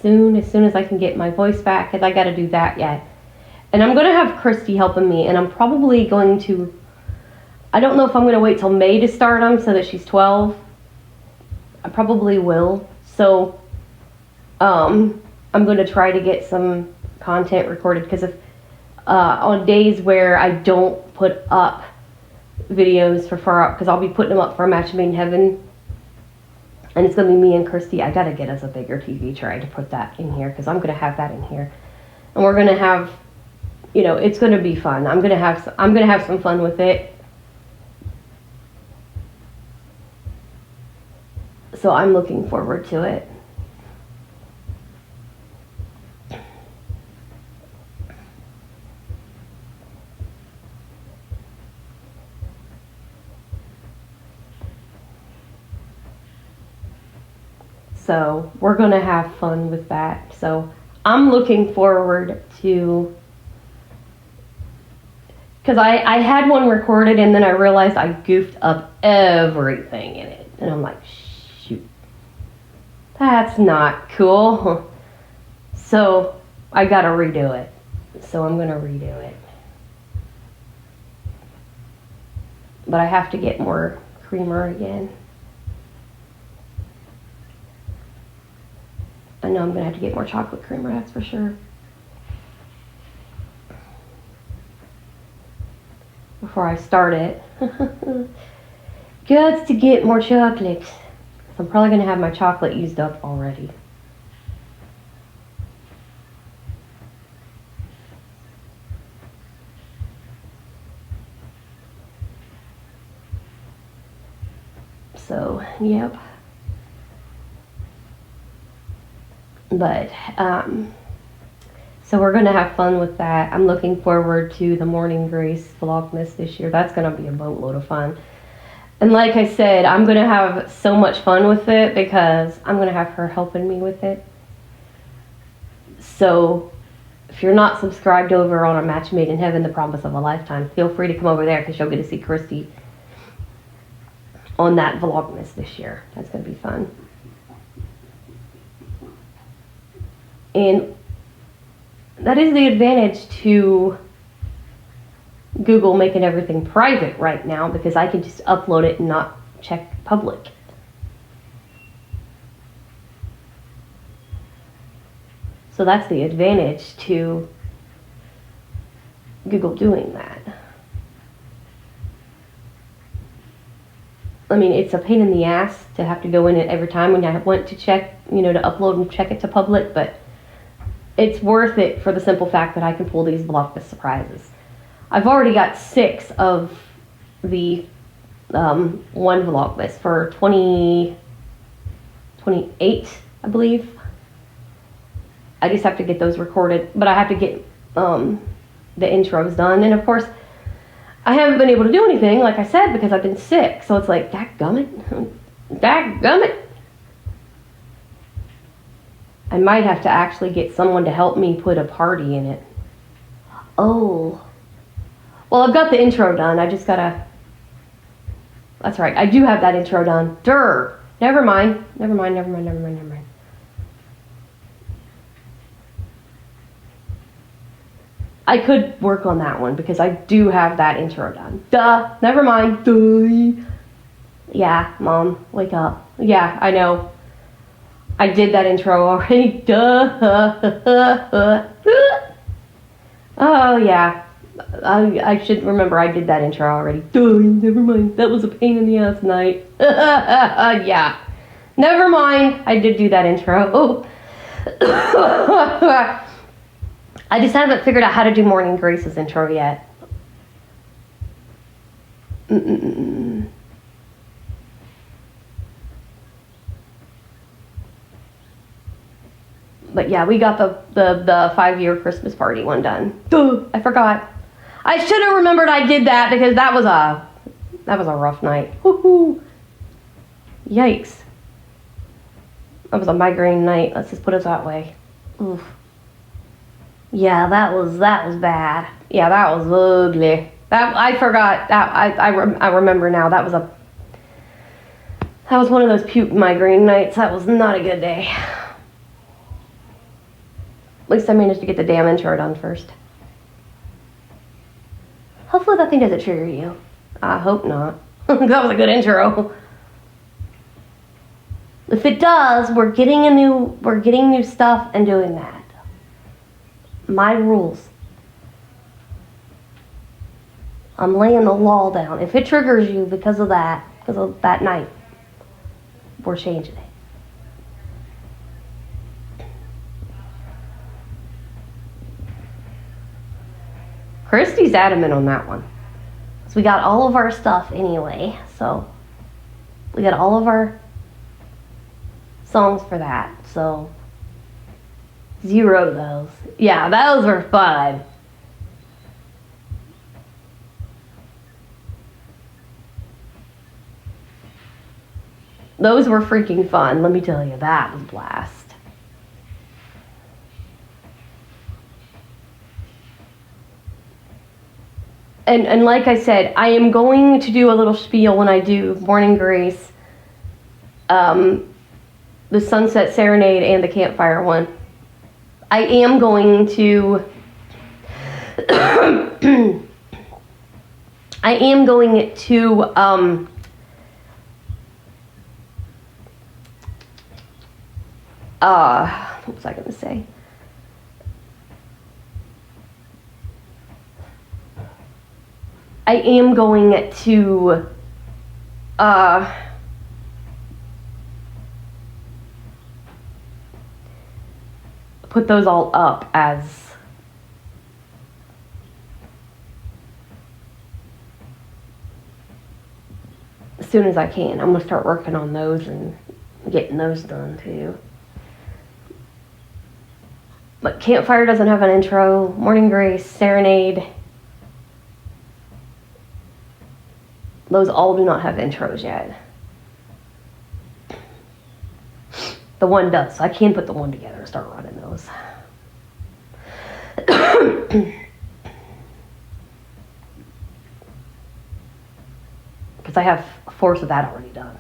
soon as I can get my voice back, because I got to do that yet. And I'm going to have Christy helping me, and I'm probably going to, I don't know if I'm going to wait till May to start them so that she's 12. I probably will. So I'm going to try to get some content recorded, because if on days where I don't put up videos for Far Out, because I'll be putting them up for a Match Made in Heaven, and it's going to be me and Christy. I got to get us a bigger TV tray to put that in here, because I'm going to have that in here, and we're going to have, you know, it's going to be fun. I'm going to have some fun with it. So I'm looking forward to it. So we're going to have fun with that. So I'm looking forward to, because I had one recorded and then I realized I goofed up everything in it. And I'm like, shoot, that's not cool. So I got to redo it. So I'm going to redo it. But I have to get more creamer again. I know I'm going to have to get more chocolate creamer, that's for sure. Before I start it. Got to get more chocolate. So I'm probably going to have my chocolate used up already. So, yep. But, so we're going to have fun with that. I'm looking forward to the Morning Grace Vlogmas this year. That's going to be a boatload of fun. And like I said, I'm going to have so much fun with it because I'm going to have her helping me with it. So if you're not subscribed over on our Match Made in Heaven, The Promise of a Lifetime, feel free to come over there because you'll get to see Christy on that Vlogmas this year. That's going to be fun. And that is the advantage to Google making everything private right now, because I can just upload it and not check public. So that's the advantage to Google doing that. I mean, it's a pain in the ass to have to go in it every time when I went to check, to upload and check it to public, but it's worth it for the simple fact that I can pull these Vlogmas surprises. I've already got 6 of the one Vlogmas for 2028, I believe. I just have to get those recorded, but I have to get the intros done, and of course, I haven't been able to do anything, like I said, because I've been sick. So it's like, dadgummit. I might have to actually get someone to help me put a party in it. Oh. Well, I've got the intro done. I just gotta... That's right. I do have that intro done. Durr. Never mind. I could work on that one because I do have that intro done. Duh. Never mind. Duh. Yeah, Mom, wake up. Yeah, I know. I did that intro already. Duh. Oh, yeah. I should remember I did that intro already. Duh. Never mind. That was a pain in the ass night. Yeah. Never mind. I did do that intro. I just haven't figured out how to do Morning Grace's intro yet. But yeah, we got the 5-year Christmas party one done. Duh, I forgot. I should have remembered I did that because that was a rough night. Woohoo! Yikes. That was a migraine night. Let's just put it that way. Oof. Yeah, that was bad. Yeah, that was ugly. I forgot that. I remember now. That was one of those puke migraine nights. That was not a good day. At least I managed to get the damn intro done first. Hopefully that thing doesn't trigger you. I hope not. That was a good intro. If it does, we're getting new stuff and doing that. My rules. I'm laying the law down. If it triggers you because of that night, we're changing it. Christy's adamant on that one. So we got all of our stuff anyway. So we got all of our songs for that. So 0 those. Yeah, those were fun. Those were freaking fun. Let me tell you, that was a blast. And like I said, I am going to do a little spiel when I do Morning Grace, the Sunset Serenade, and the Campfire one. I am going to what was I going to say? I am going to put those all up as soon as I can. I'm going to start working on those and getting those done too. But Campfire doesn't have an intro. Morning Grace, Serenade, those all do not have intros yet. The one does, so I can put the one together and start running those. Because I have a fourth of that already done.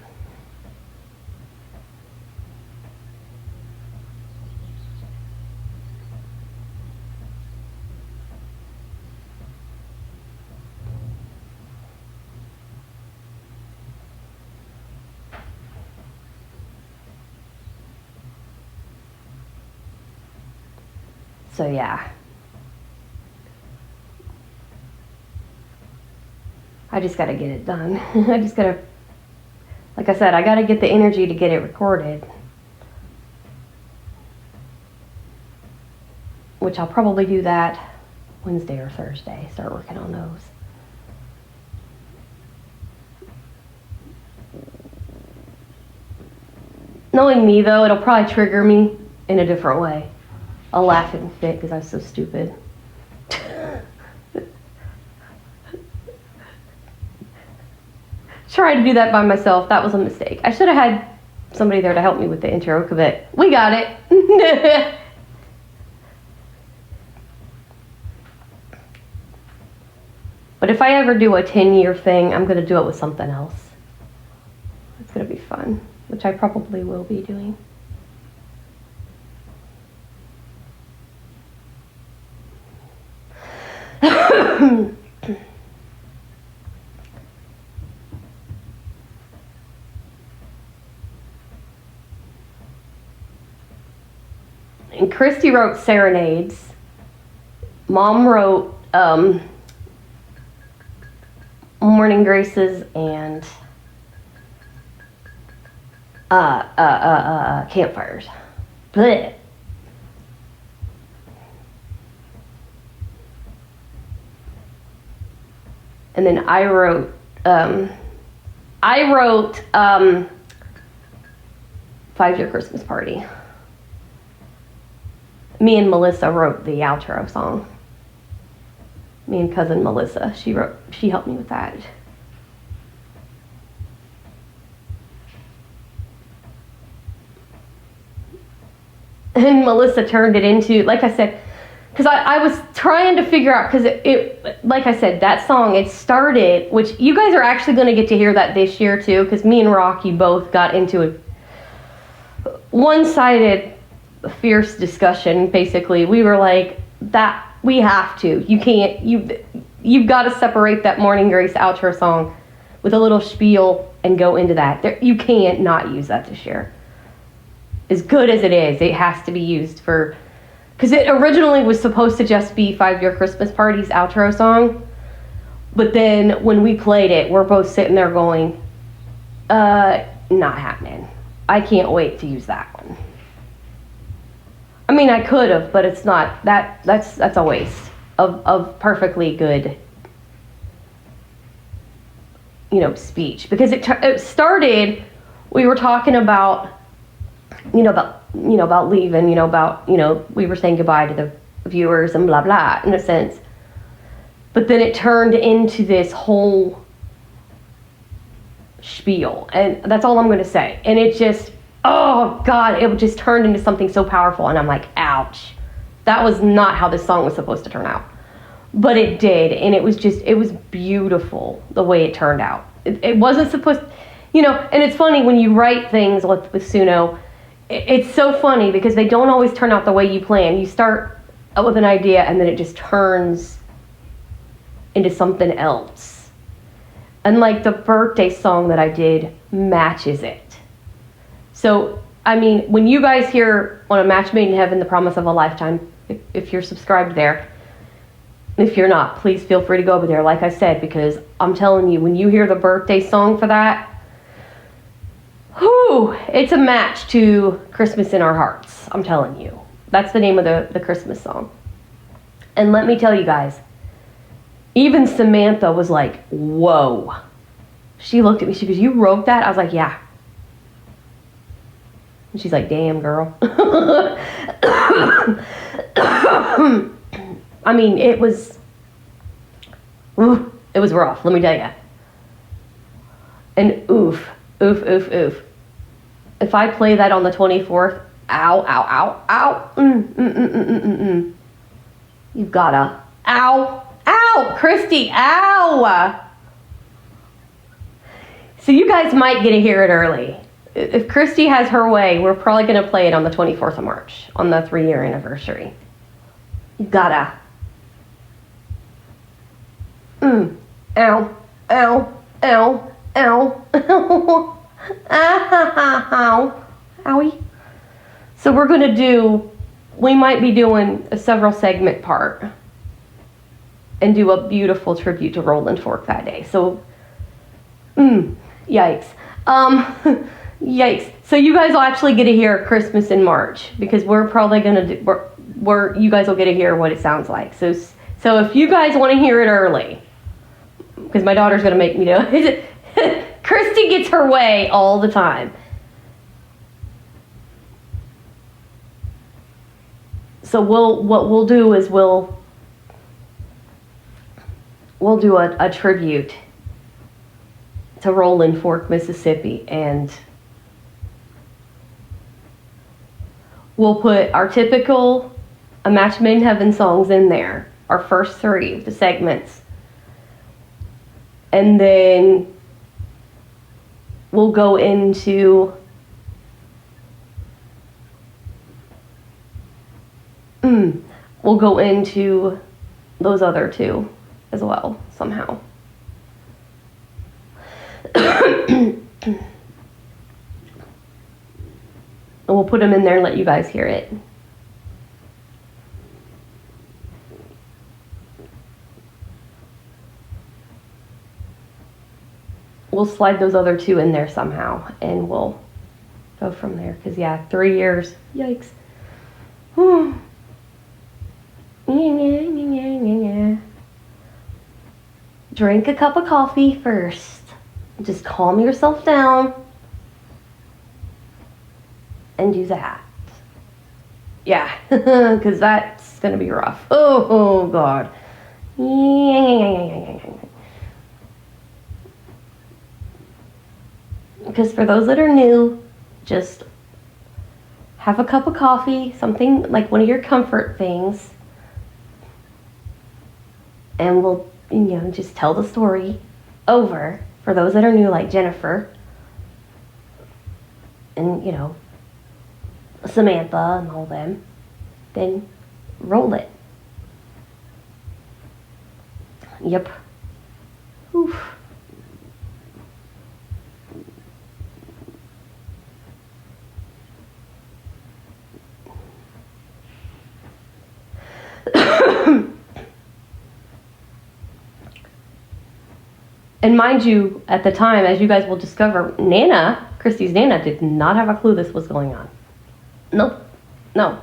So yeah, I just gotta get it done. I just gotta Like I said, I got to get the energy to get it recorded. Which I'll probably do that Wednesday or Thursday. Start working on those. Knowing me, though, it'll probably trigger me in a different way. I'll laugh and fit because I'm so stupid. Tried to do that by myself. That was a mistake. I should have had somebody there to help me with the intro, but we got it. But if I ever do a 10-year thing, I'm going to do it with something else. It's going to be fun, which I probably will be doing. And Christy wrote serenades. Mom wrote morning graces and campfires. Blech. And then I wrote 5-year Christmas party. Me and Melissa wrote the outro song. Me and cousin Melissa, she helped me with that. And Melissa turned it into, like I said, because I was trying to figure out, because it, like I said, that song, it started, which you guys are actually going to get to hear that this year too, because me and Rocky both got into a one-sided fierce discussion. Basically, we were like, that we have to, you can't, you've got to separate that Morning Grace outro song with a little spiel and go into that. You can't not use that this year. As good as it is, it has to be used for, because it originally was supposed to just be 5-year Christmas party's outro song, but then when we played it, we're both sitting there going, not happening. I can't wait to use that one. I mean, I could have, but it's not. That's a waste of perfectly good, speech. Because it started, we were talking about, about leaving, we were saying goodbye to the viewers and blah, blah, in a sense. But then it turned into this whole spiel. And that's all I'm going to say. And it just, oh God, it just turned into something so powerful. And I'm like, ouch. That was not how this song was supposed to turn out. But it did. And it was beautiful the way it turned out. It wasn't supposed, and it's funny when you write things with Suno, it's so funny because they don't always turn out the way you plan. You start with an idea and then it just turns into something else. And like the birthday song that I did matches it. So, I mean, when you guys hear on A Match Made in Heaven, The Promise of a Lifetime, if you're subscribed there, if you're not, please feel free to go over there, like I said, because I'm telling you, when you hear the birthday song for that, whew, it's a match to Christmas in Our Hearts. I'm telling you. That's the name of the Christmas song. And let me tell you guys, even Samantha was like, whoa. She looked at me, she goes, you wrote that? I was like, yeah. And she's like, damn, girl. I mean, it was rough, let me tell you. And oof. If I play that on the 24th, ow. You've gotta, ow, Christy, ow. So you guys might get to hear it early. If Christy has her way, we're probably gonna play it on the 24th of March, on the 3-year anniversary. You gotta, ow. Owie. So we might be doing a several segment part and do a beautiful tribute to Roland Fork that day. So, yikes. Yikes. So you guys will actually get to hear Christmas in March because we're probably gonna do. You guys will get to hear what it sounds like. So if you guys want to hear it early, because my daughter's gonna make me do it. Christy gets her way all the time. So what we'll do is we'll do a tribute to Rolling Fork, Mississippi, and we'll put our typical A Match Made in Heaven songs in there, our first 3 of the segments, and then we'll go into those other 2 as well somehow. And we'll put them in there and let you guys hear it. We'll slide those other 2 in there somehow, and we'll go from there. Because, yeah, 3 years. Yikes. Drink a cup of coffee first. Just calm yourself down. And do that. Yeah, because that's going to be rough. Oh, God. Because for those that are new, just have a cup of coffee, something like one of your comfort things, and we'll, just tell the story over for those that are new, like Jennifer and, Samantha and all them. Then roll it. Yep. Oof. And mind you, at the time, as you guys will discover, Christy's Nana, did not have a clue this was going on. Nope. No.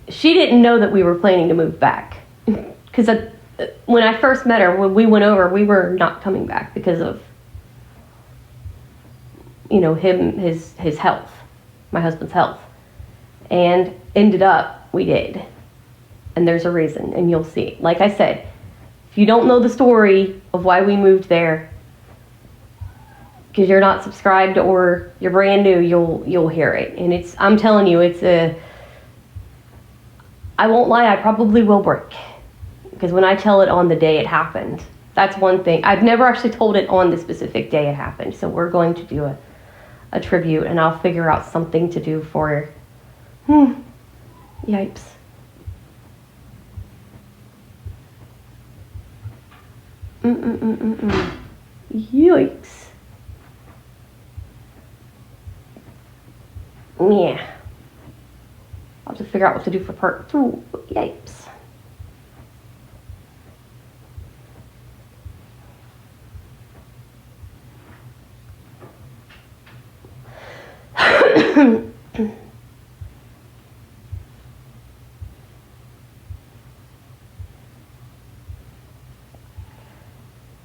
She didn't know that we were planning to move back. Because when I first met her, when we went over, we were not coming back because of, his health, my husband's health. And ended up, we did. And there's a reason, and you'll see. Like I said, if you don't know the story of why we moved there, because you're not subscribed or you're brand new, you'll hear it. And I'm telling you, I won't lie, I probably will break. Because when I tell it on the day it happened, that's one thing. I've never actually told it on the specific day it happened. So we're going to do a tribute, and I'll figure out something to do for Yipes. Yikes. Yeah. I'll have to figure out what to do for part 2. Yipes.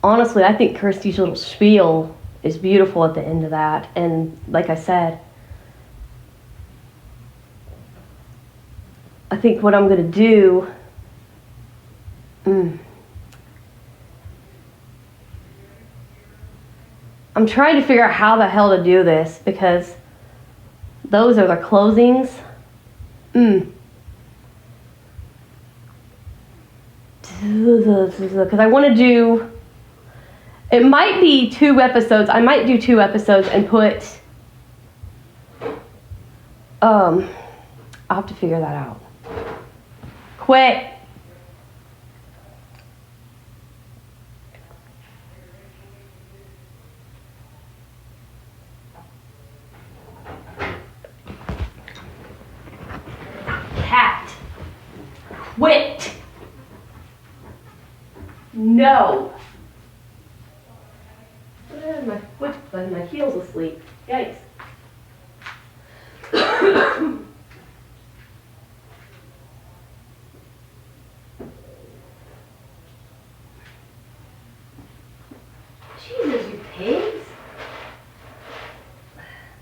Honestly, I think Kirsty's little spiel is beautiful at the end of that. And like I said, I think what I'm going to do... I'm trying to figure out how the hell to do this, because those are the closings. Because I want to do... It might be 2 episodes. I might do 2 episodes and put... I'll have to figure that out. Quit. Cat. Quit. No. My foot, my heel's asleep. Yikes. Jesus, you pigs.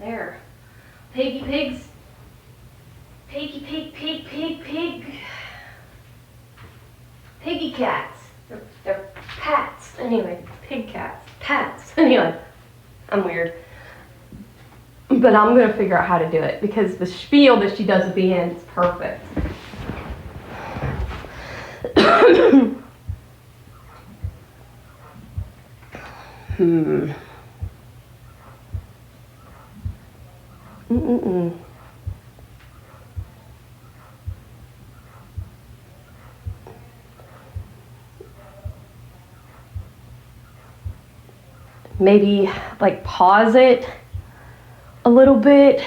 There. Piggy pigs. Piggy pig, pig, pig, pig. Piggy cats. They're pats. Anyway, pig cats. Pats. Anyway, I'm weird. But I'm going to figure out how to do it because the spiel that she does at the end is perfect. Maybe like pause it a little bit.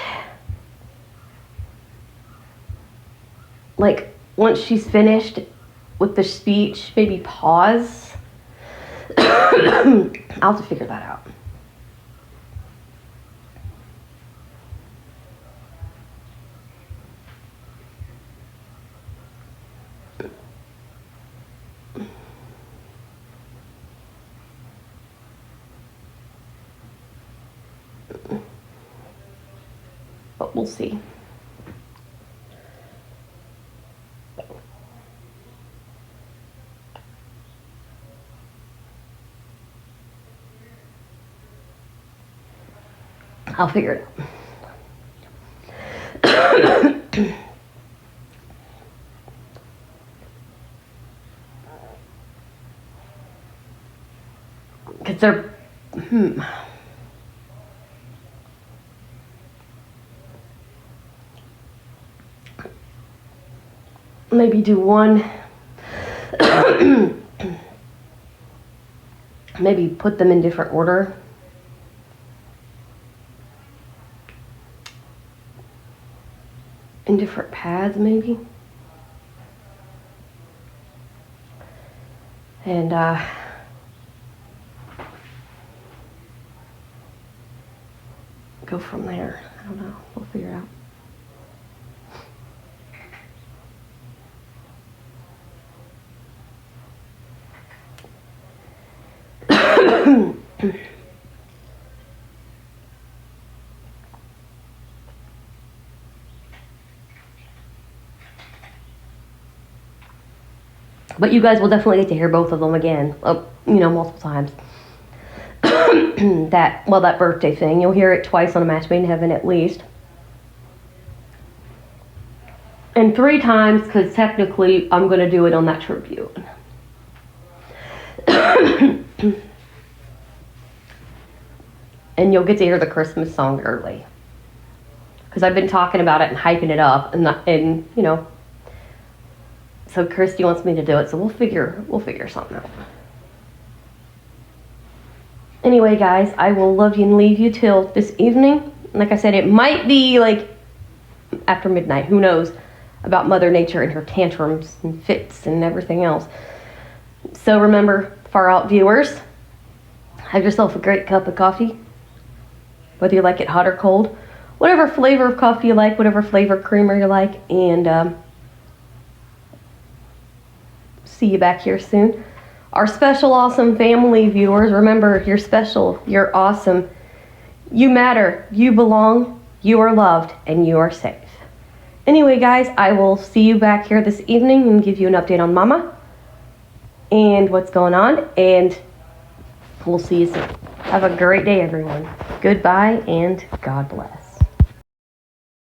Like once she's finished with the speech, maybe pause. I'll have to figure that out. But we'll see. I'll figure it out. Because they're... Maybe do one. Maybe put them in different order. In different pads, maybe. And go from there. I don't know. We'll figure it out. But you guys will definitely get to hear both of them again, multiple times. that birthday thing, you'll hear it twice on A Match Made in Heaven at least. And 3 times, because technically I'm going to do it on that tribute. And you'll get to hear the Christmas song early. Because I've been talking about it and hyping it up, and so Christy wants me to do it, so we'll figure something out. Anyway, guys, I will love you and leave you till this evening. Like I said, it might be like after midnight, who knows, about Mother Nature and her tantrums and fits and everything else. So remember, far out viewers, have yourself a great cup of coffee, whether you like it hot or cold, whatever flavor of coffee you like, whatever flavor creamer you like, and see you back here soon. Our special awesome family viewers, remember, you're special, you're awesome, you matter, you belong, you are loved, and you are safe. Anyway, guys, I will see you back here this evening and give you an update on Mama and what's going on, and we'll see you soon. Have a great day, everyone. Goodbye, and God bless.